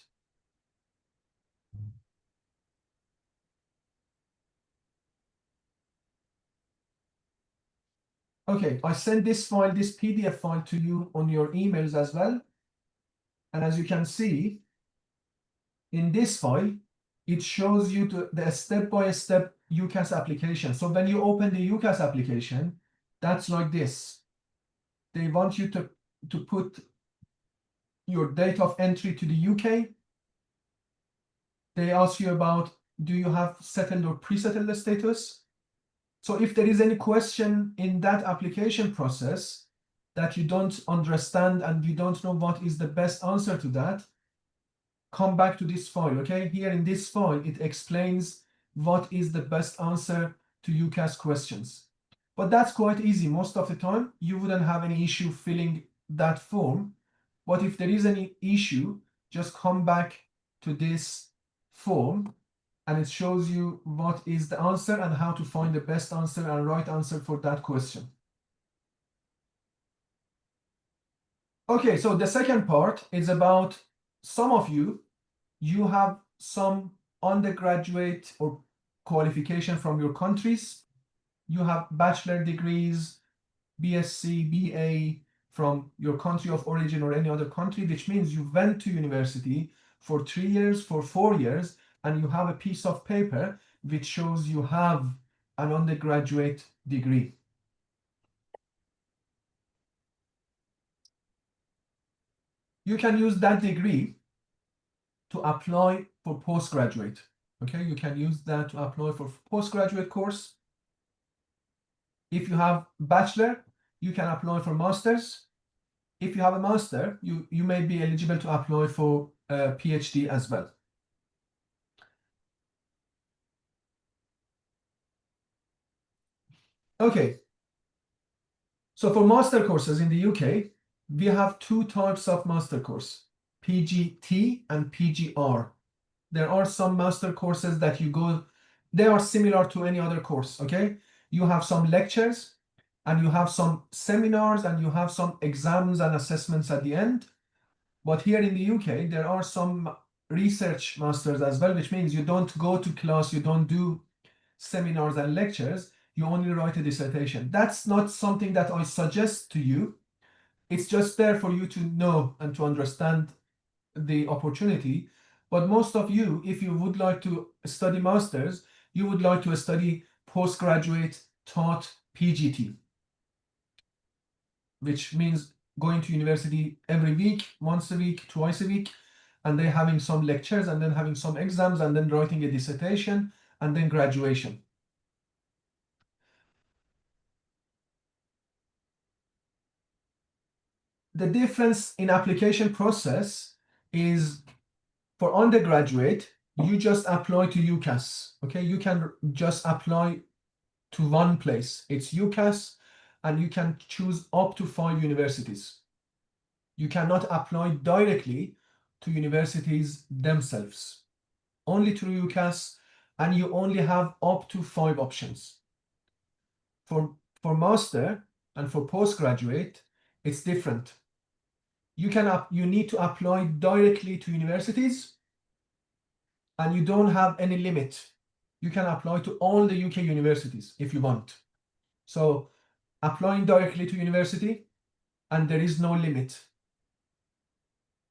Okay, I sent this file, this PDF file to you on your emails as well. And as you can see, in this file, it shows you the step-by-step UCAS application. So when you open the UCAS application, that's like this. They want you to put your date of entry to the UK. They ask you about, do you have settled or pre-settled status? So if there is any question in that application process that you don't understand and you don't know what is the best answer to that, come back to this file, okay? Here in this file, it explains what is the best answer to UCAS questions. But that's quite easy. Most of the time, you wouldn't have any issue filling that form. But if there is any issue, just come back to this form and it shows you what is the answer and how to find the best answer and right answer for that question. Okay, so the second part is about some of you have some undergraduate or qualification from your countries. You have bachelor degrees, BSc, BA from your country of origin or any other country, which means you went to university for 3 years, for 4 years, and you have a piece of paper which shows you have an undergraduate degree. You can use that degree to apply for postgraduate. Okay, you can use that to apply for postgraduate course. If you have bachelor, you can apply for masters. If you have a master, you may be eligible to apply for a PhD as well. Okay. So for master courses in the UK, we have 2 types of master course, PGT and PGR. There are some master courses that you go, they are similar to any other course, okay? You have some lectures and you have some seminars and you have some exams and assessments at the end. But here in the UK, there are some research masters as well, which means you don't go to class, you don't do seminars and lectures, you only write a dissertation. That's not something that I suggest to you. It's just there for you to know and to understand the opportunity. But most of you, if you would like to study masters, you would like to study postgraduate taught PGT, which means going to university every week, once a week, twice a week, and then having some lectures and then having some exams and then writing a dissertation and then graduation. The difference in application process is for undergraduate, you just apply to UCAS. Okay, you can just apply to one place. It's UCAS, and you can choose up to 5 universities. You cannot apply directly to universities themselves, only through UCAS, and you only have up to 5 options. For master and for postgraduate, it's different. You need to apply directly to universities, and you don't have any limit. You can apply to all the UK universities if you want. So applying directly to university, and there is no limit.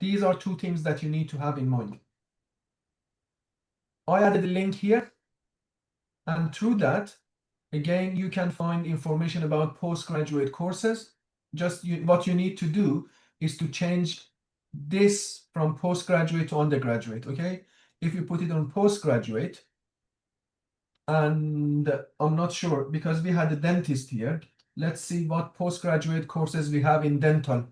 These are 2 things that you need to have in mind. I added a link here, and through that, again, you can find information about postgraduate courses. What you need to do is to change this from postgraduate to undergraduate, okay? If you put it on postgraduate, and I'm not sure because we had a dentist here. Let's see what postgraduate courses we have in dental.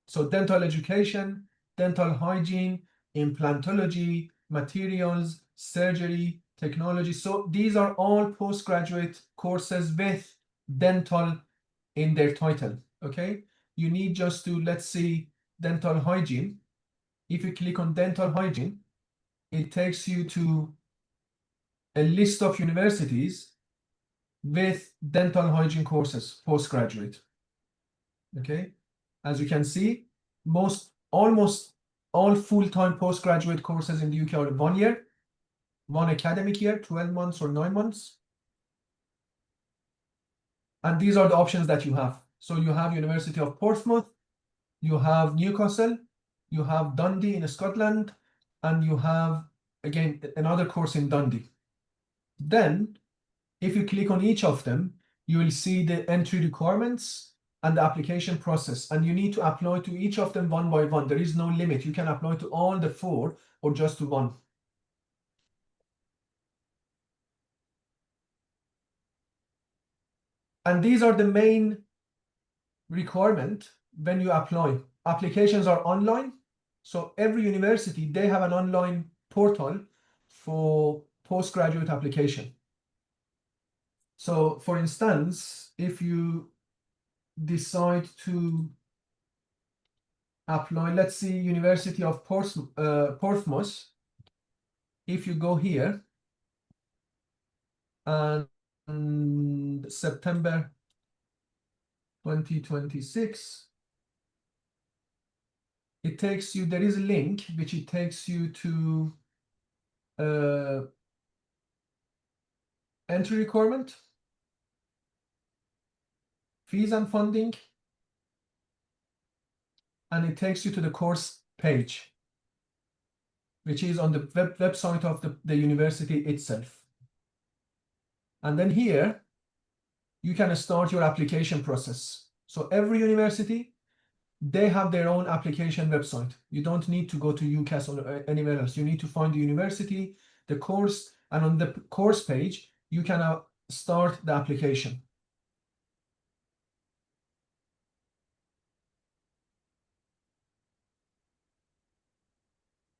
So dental education, dental hygiene, implantology, materials, surgery, technology. So these are all postgraduate courses with dental in their title, okay? You need just to, let's see, dental hygiene. If you click on dental hygiene, it takes you to a list of universities with dental hygiene courses, postgraduate. Okay, as you can see, almost all full-time postgraduate courses in the UK are 1 year, 1 academic year, 12 months or 9 months. And these are the options that you have. So you have University of Portsmouth, you have Newcastle, you have Dundee in Scotland, and you have, again, another course in Dundee. Then, if you click on each of them, you will see the entry requirements and the application process. And you need to apply to each of them one by one. There is no limit. You can apply to all the 4 or just to one. And these are the main requirement when you apply. Applications are online. So every university, they have an online portal for postgraduate application. So for instance, if you decide to apply, let's see, University of Portsmouth, if you go here, and September 2026. It takes you, there is a link which it takes you to entry requirement, fees and funding, and it takes you to the course page, which is on the website of the university itself. And then here, you can start your application process. So every university, they have their own application website. You don't need to go to UCAS or anywhere else. You need to find the university, the course, and on the course page, you can start the application.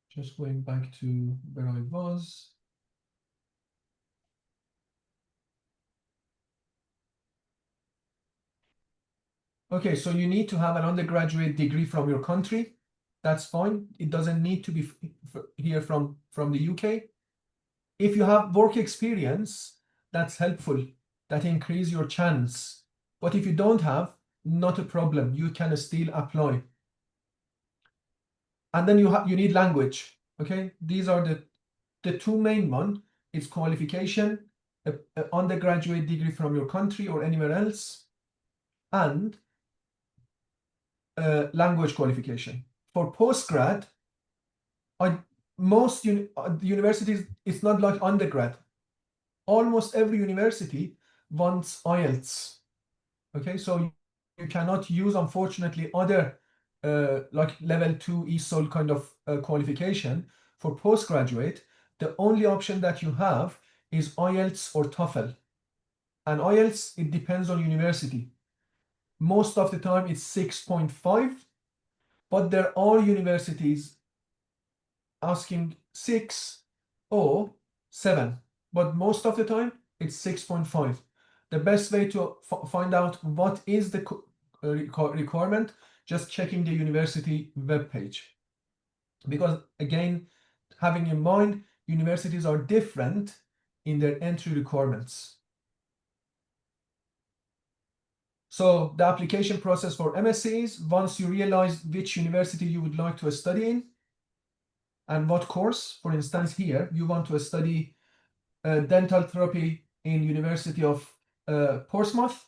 Just going back to where I was. Okay, so you need to have an undergraduate degree from your country. That's fine. It doesn't need to be here from the UK. If you have work experience, that's helpful. That increase your chance. But if you don't have, not a problem. You can still apply. And then you need language. Okay, these are the two main one. It's qualification, an undergraduate degree from your country or anywhere else, and language qualification. For postgrad, most universities, it's not like undergrad. Almost every university wants IELTS. Okay, so you cannot use, unfortunately, other like level 2 ESOL kind of qualification for postgraduate. The only option that you have is IELTS or TOEFL. And IELTS, it depends on university. Most of the time it's 6.5, but there are universities asking 6 or 7, but most of the time it's 6.5. The best way to find out what is the requirement, just checking the university webpage. Because again, having in mind, universities are different in their entry requirements. So the application process for MSc is, once you realize which university you would like to study in and what course, for instance, here, you want to study dental therapy in University of Portsmouth,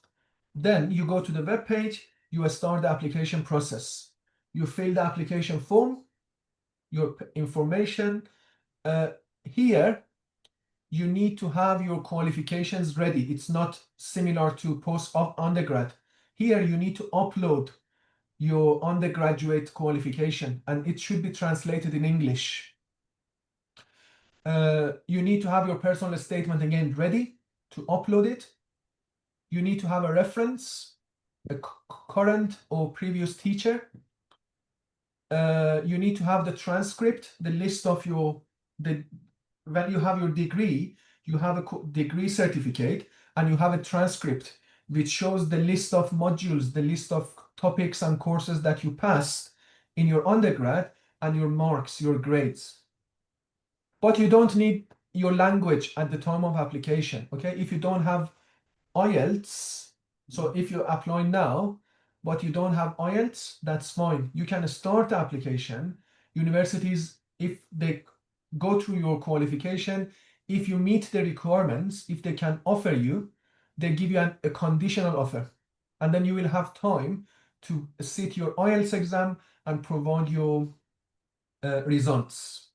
then you go to the web page, you start the application process. You fill the application form, your information. Here, you need to have your qualifications ready. It's not similar to undergrad. Here, you need to upload your undergraduate qualification, and it should be translated in English. You need to have your personal statement again ready to upload it. You need to have a reference, a current or previous teacher. You need to have the transcript, the list of when you have your degree, you have a degree certificate, and you have a transcript which shows the list of modules, the list of topics and courses that you passed in your undergrad, and your marks, your grades. But you don't need your language at the time of application, okay? If you don't have IELTS, so if you apply now, but you don't have IELTS, that's fine. You can start the application. Universities, if they go through your qualification, if you meet the requirements, if they can offer you, they give you a conditional offer. And then you will have time to sit your IELTS exam and provide your results.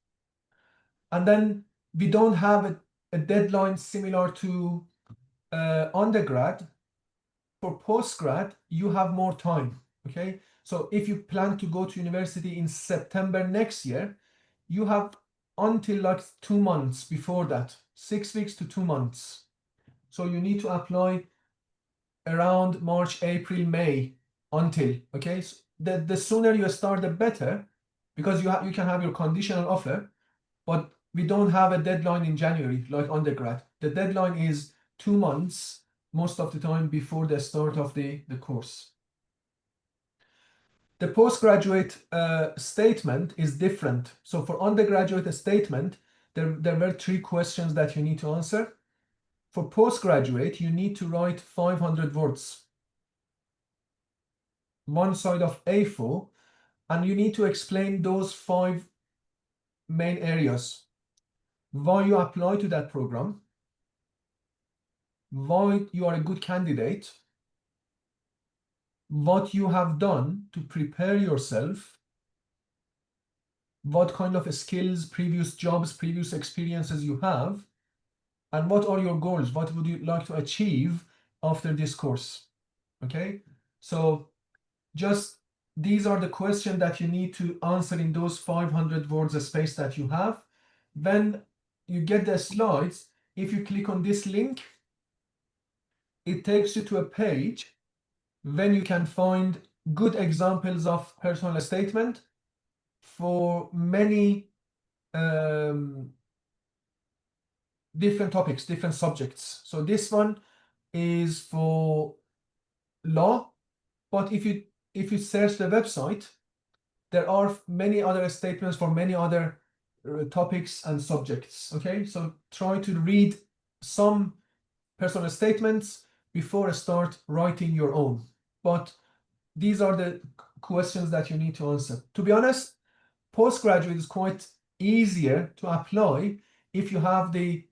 And then we don't have a deadline similar to undergrad. For postgrad, you have more time, okay? So if you plan to go to university in September next year, you have until like 2 months before that, 6 weeks to 2 months. So you need to apply around March, April, May until, okay? So the sooner you start, the better, because you can have your conditional offer, but we don't have a deadline in January like undergrad. The deadline is 2 months most of the time before the start of the course. The postgraduate statement is different. So for undergraduate statement, there were 3 questions that you need to answer. For postgraduate, you need to write 500 words. One side of A4, and you need to explain those 5 main areas. Why you apply to that program, why you are a good candidate, what you have done to prepare yourself, what kind of skills, previous jobs, previous experiences you have, and what are your goals? What would you like to achieve after this course? Okay, so just these are the questions that you need to answer in those 500 words of space that you have. When you get the slides, if you click on this link, it takes you to a page when you can find good examples of personal statement for many different topics, different subjects. So this one is for law, but if you search the website, there are many other statements for many other topics and subjects. Okay, so try to read some personal statements before I start writing your own. But these are the questions that you need to answer. To be honest, postgraduate is quite easier to apply if you have the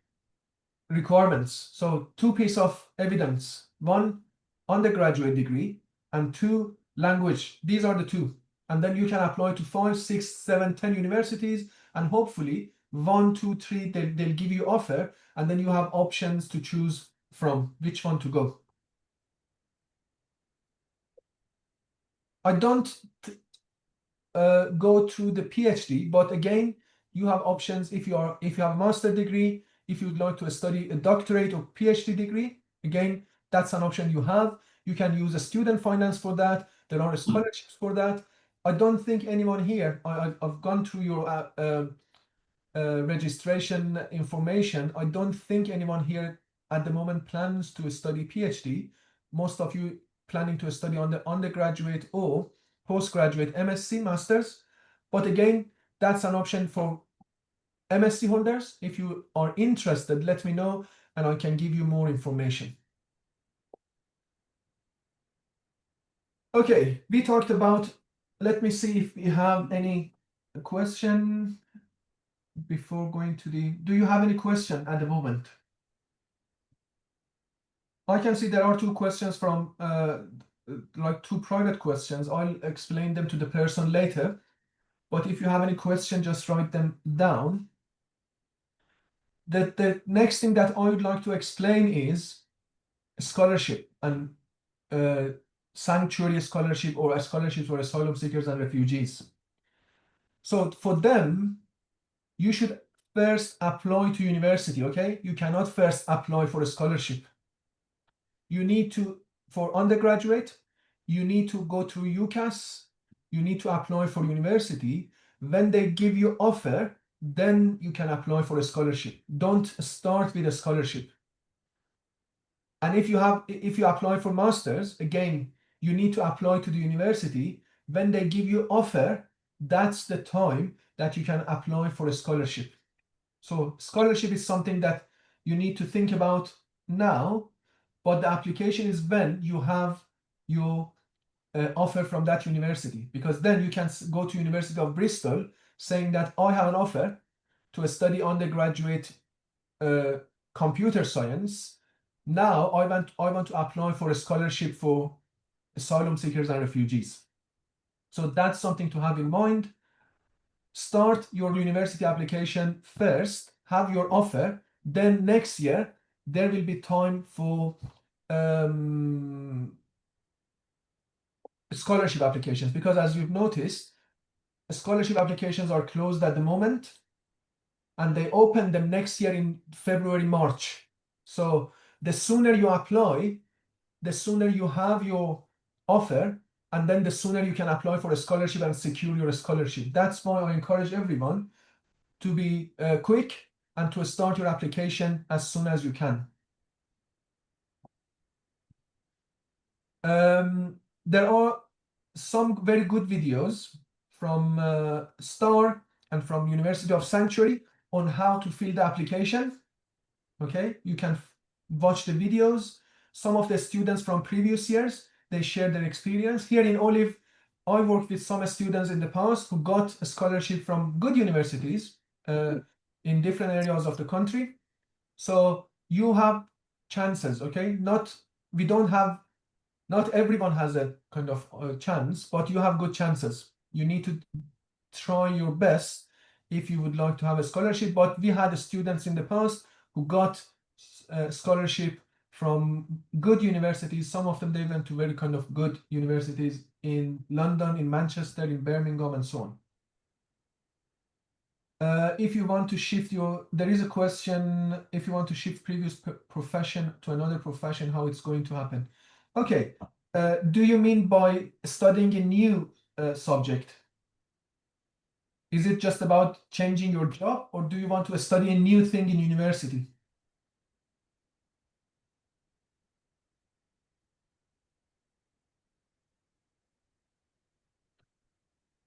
requirements. So 2 pieces of evidence, 1 undergraduate degree and 2 language. These are the 2. And then you can apply to 5, 6, 7, 10 universities, and hopefully 1, 2, 3, they'll give you offer, and then you have options to choose from which one to go. I don't go through the PhD, but again, you have options if you have a master's degree. If you'd like to study a doctorate or PhD degree, again, that's an option you have. You can use a student finance for that. There are scholarships for that. I don't think anyone here, I've gone through your registration information. I don't think anyone here at the moment plans to study PhD. Most of you planning to study on the undergraduate or postgraduate MSc, masters. But again, that's an option for MSc holders. If you are interested, let me know and I can give you more information. Okay, we talked about, let me see if we have any question before going to the, do you have any question at the moment? I can see there are 2 questions from, like 2 private questions. I'll explain them to the person later. But if you have any question, just write them down. The next thing that I would like to explain is scholarship and sanctuary scholarship or scholarships for asylum seekers and refugees. So for them, you should first apply to university, okay? You cannot first apply for a scholarship. You need to, for undergraduate, you need to go through UCAS, you need to apply for university. When they give you offer, then you can apply for a scholarship. Don't start with a scholarship. And if you apply for masters, again, you need to apply to the university. When they give you offer, that's the time that you can apply for a scholarship. So scholarship is something that you need to think about now, but the application is when you have your offer from that university, because then you can go to University of Bristol saying that I have an offer to study undergraduate computer science. Now I want to apply for a scholarship for asylum seekers and refugees. So that's something to have in mind. Start your university application first, have your offer, then next year there will be time for scholarship applications, because as you've noticed, scholarship applications are closed at the moment and they open them next year in February, March. So the sooner you apply, the sooner you have your offer, and then the sooner you can apply for a scholarship and secure your scholarship. That's why I encourage everyone to be quick and to start your application as soon as you can. There are some very good videos from STAR and from University of Sanctuary on how to fill the application. Okay, you can watch the videos. Some of the students from previous years, they share their experience. Here in Olive, I worked with some students in the past who got a scholarship from good universities in different areas of the country. So you have chances, okay? Not everyone has a kind of chance, but you have good chances. You need to try your best if you would like to have a scholarship. But we had students in the past who got a scholarship from good universities. Some of them, they went to very kind of good universities in London, in Manchester, in Birmingham, and so on. If you want to shift there is a question, if you want to shift previous profession to another profession, how it's going to happen. Okay, do you mean by studying a new subject? Is it just about changing your job, or do you want to study a new thing in university?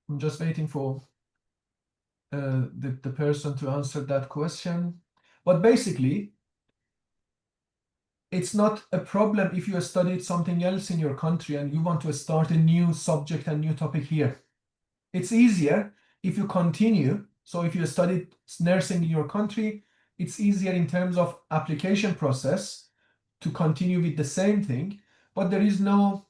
I'm just waiting for the person to answer that question. But basically, it's not a problem if you studied something else in your country and you want to start a new subject and new topic here. It's easier if you continue. So if you studied nursing in your country, it's easier in terms of application process to continue with the same thing. But there is no,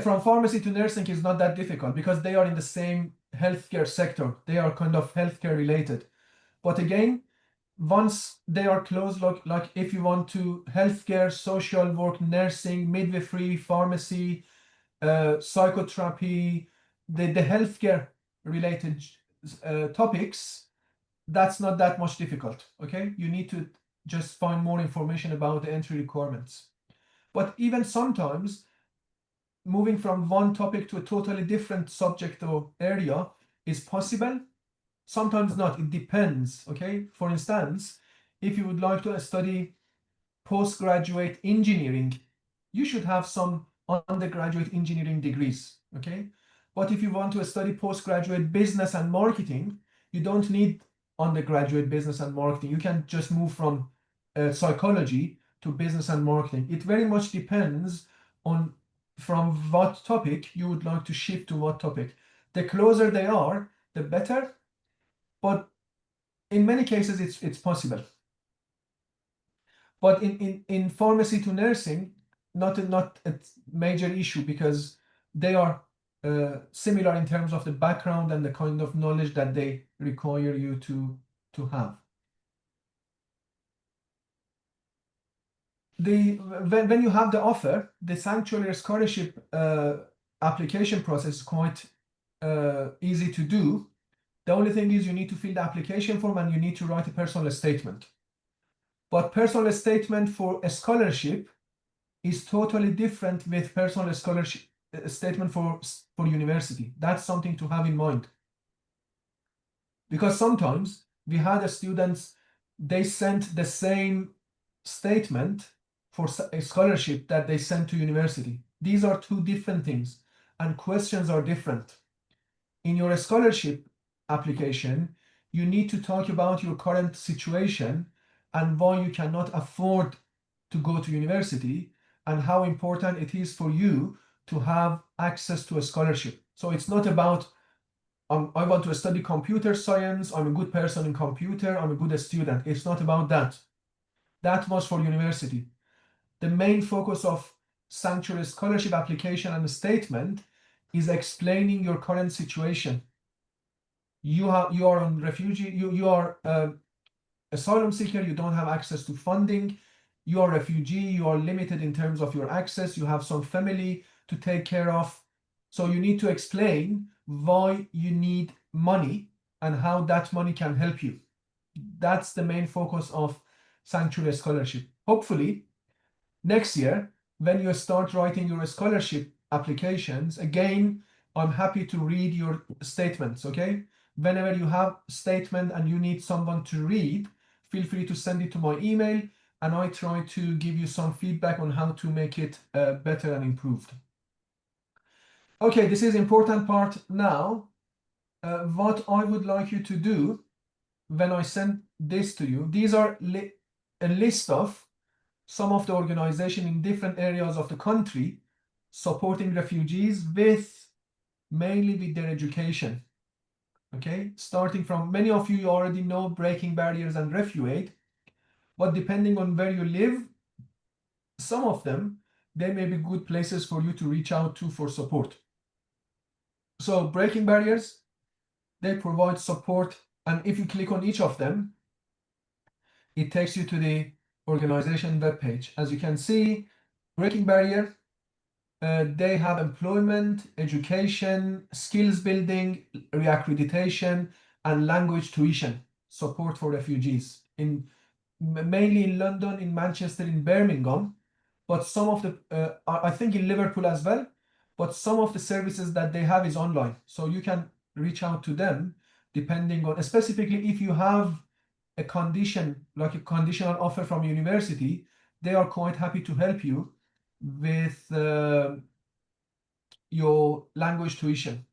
from pharmacy to nursing is not that difficult because they are in the same healthcare sector. They are kind of healthcare related. But again, once they are close, like if you want to healthcare, social work, nursing, midwifery, pharmacy, psychotherapy, the healthcare related topics, that's not that much difficult. Okay, you need to just find more information about the entry requirements. But even sometimes moving from one topic to a totally different subject or area is possible. Sometimes not, it depends, okay? For instance, if you would like to study postgraduate engineering, you should have some undergraduate engineering degrees, okay? But if you want to study postgraduate business and marketing, you don't need undergraduate business and marketing. You can just move from psychology to business and marketing. It very much depends on from what topic you would like to shift to what topic. The closer they are, the better. But in many cases, it's possible. But in pharmacy to nursing, not a major issue because they are similar in terms of the background and the kind of knowledge that they require you to have. When you have the offer, the Sanctuary Scholarship application process is quite easy to do. The only thing is you need to fill the application form and you need to write a personal statement. But personal statement for a scholarship is totally different with personal scholarship statement for university. That's something to have in mind. Because sometimes we had students, they sent the same statement for a scholarship that they sent to university. These are two different things and questions are different. In your scholarship application, you need to talk about your current situation and why you cannot afford to go to university and how important it is for you to have access to a scholarship. So it's not about I want to study computer science, I'm a good person in computer, I'm a good student. It's not about that. That was for university. The main focus of Sanctuary Scholarship application and statement is explaining your current situation. You are on refugee, you are asylum seeker, you don't have access to funding, you are refugee, you are limited in terms of your access, you have some family to take care of. So you need to explain why you need money and how that money can help you. That's the main focus of Sanctuary Scholarship. Hopefully, next year, when you start writing your scholarship applications, again, I'm happy to read your statements, okay? Whenever you have a statement and you need someone to read, feel free to send it to my email and I try to give you some feedback on how to make it better and improved. Okay, this is important part now. What I would like you to do when I send this to you, these are a list of some of the organizations in different areas of the country supporting refugees mainly with their education. Okay, starting from, many of you already know Breaking Barriers and RefuAid, but depending on where you live, some of them, they may be good places for you to reach out to for support. So Breaking Barriers, they provide support, and if you click on each of them, it takes you to the organization webpage. As you can see, Breaking Barrier, they have employment, education, skills building, reaccreditation, and language tuition support for refugees mainly in London, in Manchester, in Birmingham, but some of the I think in Liverpool as well. But some of the services that they have is online, so you can reach out to them depending on, specifically if you have a condition like a conditional offer from university, they are quite happy to help you with your language tuition.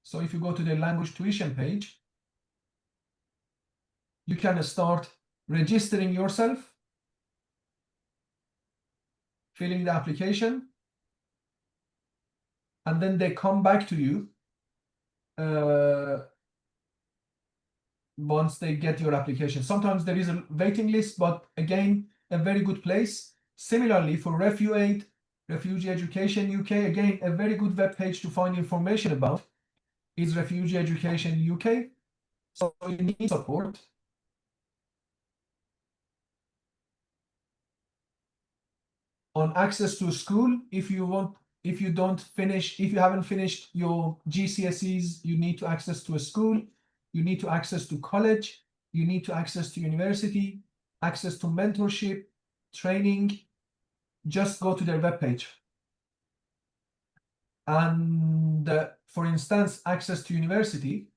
So if you go to the language tuition page, you can start registering yourself, filling the application, and then they come back to you once they get your application. Sometimes there is a waiting list, but again, a very good place. Similarly, for RefuAid, Refugee Education UK, again, a very good web page to find information about is Refugee Education UK. So you need support. On access to school, if you haven't finished your GCSEs, you need to access to a school, you need to access to college, you need to access to university, access to mentorship, training, just go to their webpage. And for instance, access to university,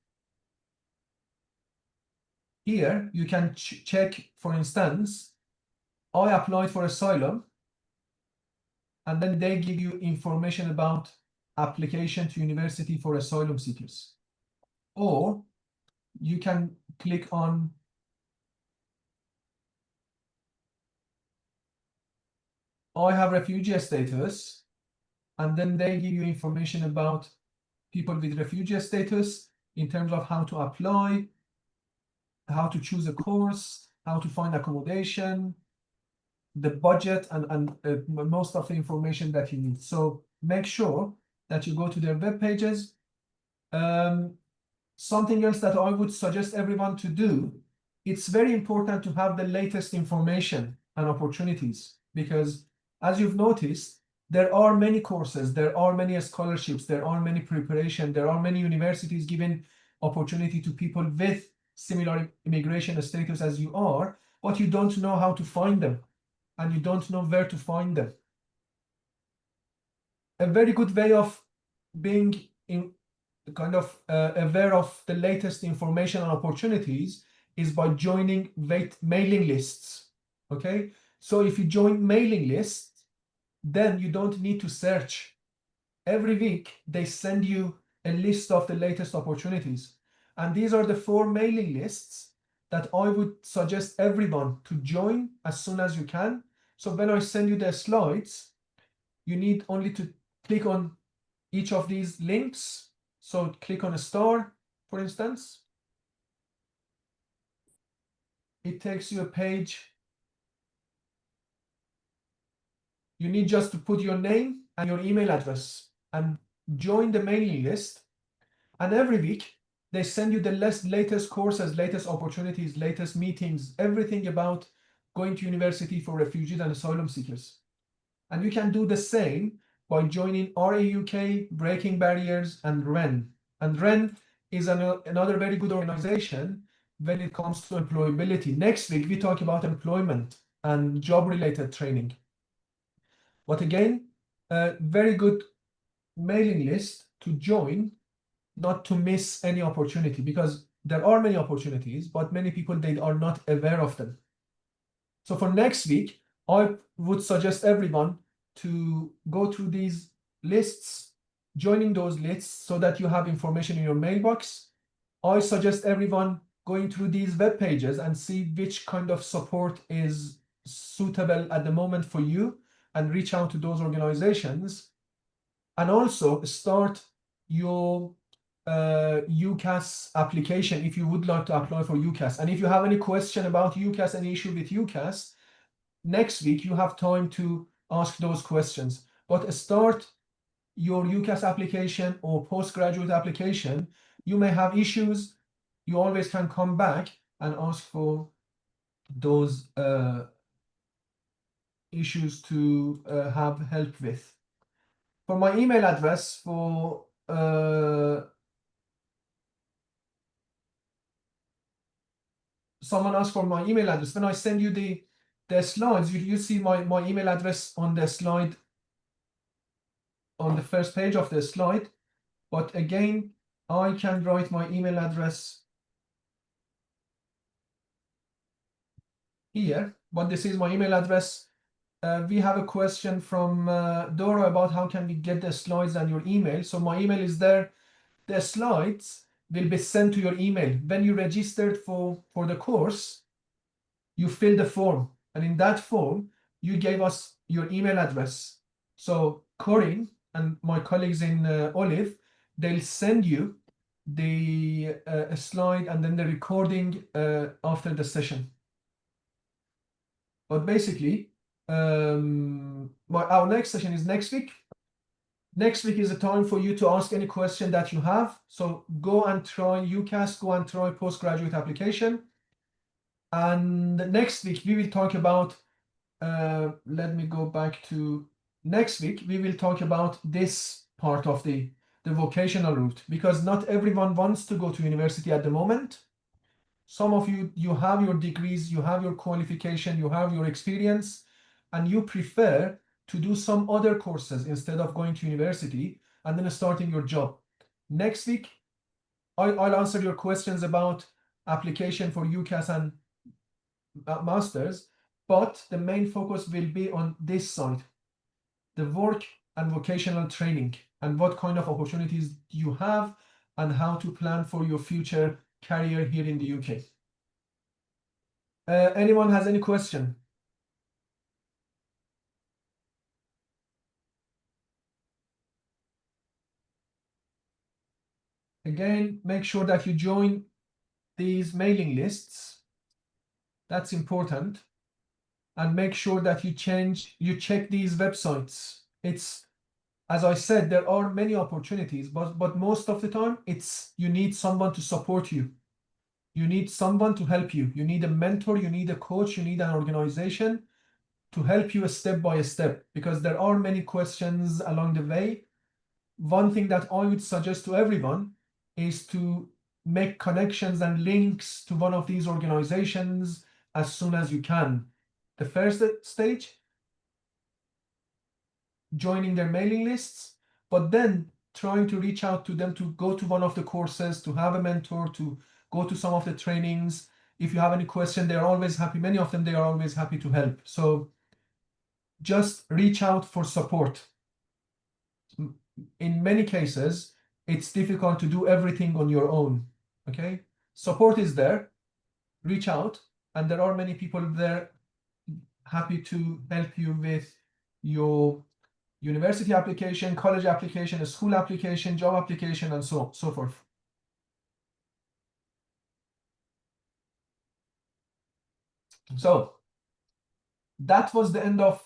here you can check, for instance, I applied for asylum, and then they give you information about application to university for asylum seekers. Or you can click on I have refugee status, and then they give you information about people with refugee status in terms of how to apply, how to choose a course, how to find accommodation, the budget, and most of the information that you need. So make sure that you go to their web pages. Something else that I would suggest everyone to do, it's very important to have the latest information and opportunities, because as you've noticed, there are many courses, there are many scholarships, there are many preparation, there are many universities giving opportunity to people with similar immigration status as you are, but you don't know how to find them, and you don't know where to find them. A very good way of being aware of the latest information and opportunities is by joining mailing lists. Okay, so if you join mailing lists, then you don't need to search. Every week they send you a list of the latest opportunities, and these are the 4 mailing lists that I would suggest everyone to join as soon as you can. So when I send you the slides, you need only to click on each of these links. So click on a star, for instance. It takes you a page. You need just to put your name and your email address and join the mailing list. And every week, they send you the latest courses, latest opportunities, latest meetings, everything about going to university for refugees and asylum seekers. And you can do the same by joining RAUK, Breaking Barriers, and REN. And REN is another very good organization when it comes to employability. Next week, we talk about employment and job-related training. But again, a very good mailing list to join, not to miss any opportunity, because there are many opportunities, but many people, they are not aware of them. So for next week, I would suggest everyone to go through these lists, joining those lists so that you have information in your mailbox. I suggest everyone going through these web pages and see which kind of support is suitable at the moment for you and reach out to those organizations. And also start your UCAS application if you would like to apply for UCAS. And if you have any question about UCAS, any issue with UCAS, next week you have time to ask those questions. But start your UCAS application or postgraduate application. You may have issues. You always can come back and ask for those issues to have help with. For my email address, for someone asked for my email address. When I send you the slides, you see my email address on the slide, on the first page of the slide. But again, I can write my email address here, but this is my email address. We have a question from Dora about how can we get the slides and your email. So my email is there. The slides will be sent to your email. When you registered for the course, you fill the form. And in that form, you gave us your email address. So Corinne and my colleagues in Olive, they'll send you the slide and then the recording after the session. But basically, our next session is next week. Next week is a time for you to ask any question that you have. So go and try UCAS, go and try postgraduate application. And next week, we will talk about, let me go back to next week, we will talk about this part of the vocational route, because not everyone wants to go to university at the moment. Some of you, you have your degrees, you have your qualification, you have your experience, and you prefer to do some other courses instead of going to university and then starting your job. Next week, I'll answer your questions about application for UCAS and masters, but the main focus will be on this side, the work and vocational training, and what kind of opportunities you have and how to plan for your future career here in the UK. Anyone has any question? Again, make sure that you join these mailing lists. That's important. And make sure that you check these websites. It's, as I said, there are many opportunities, but most of the time it's you need someone to support you. You need someone to help you. You need a mentor, you need a coach, you need an organization to help you step by step, because there are many questions along the way. One thing that I would suggest to everyone is to make connections and links to one of these organizations as soon as you can. The first stage, joining their mailing lists, but then trying to reach out to them to go to one of the courses, to have a mentor, to go to some of the trainings. If you have any question, they're always happy. Many of them, they are always happy to help. So just reach out for support. In many cases, it's difficult to do everything on your own, okay? Support is there, reach out, and there are many people there happy to help you with your university application, college application, school application, job application, and so forth. So that was the end of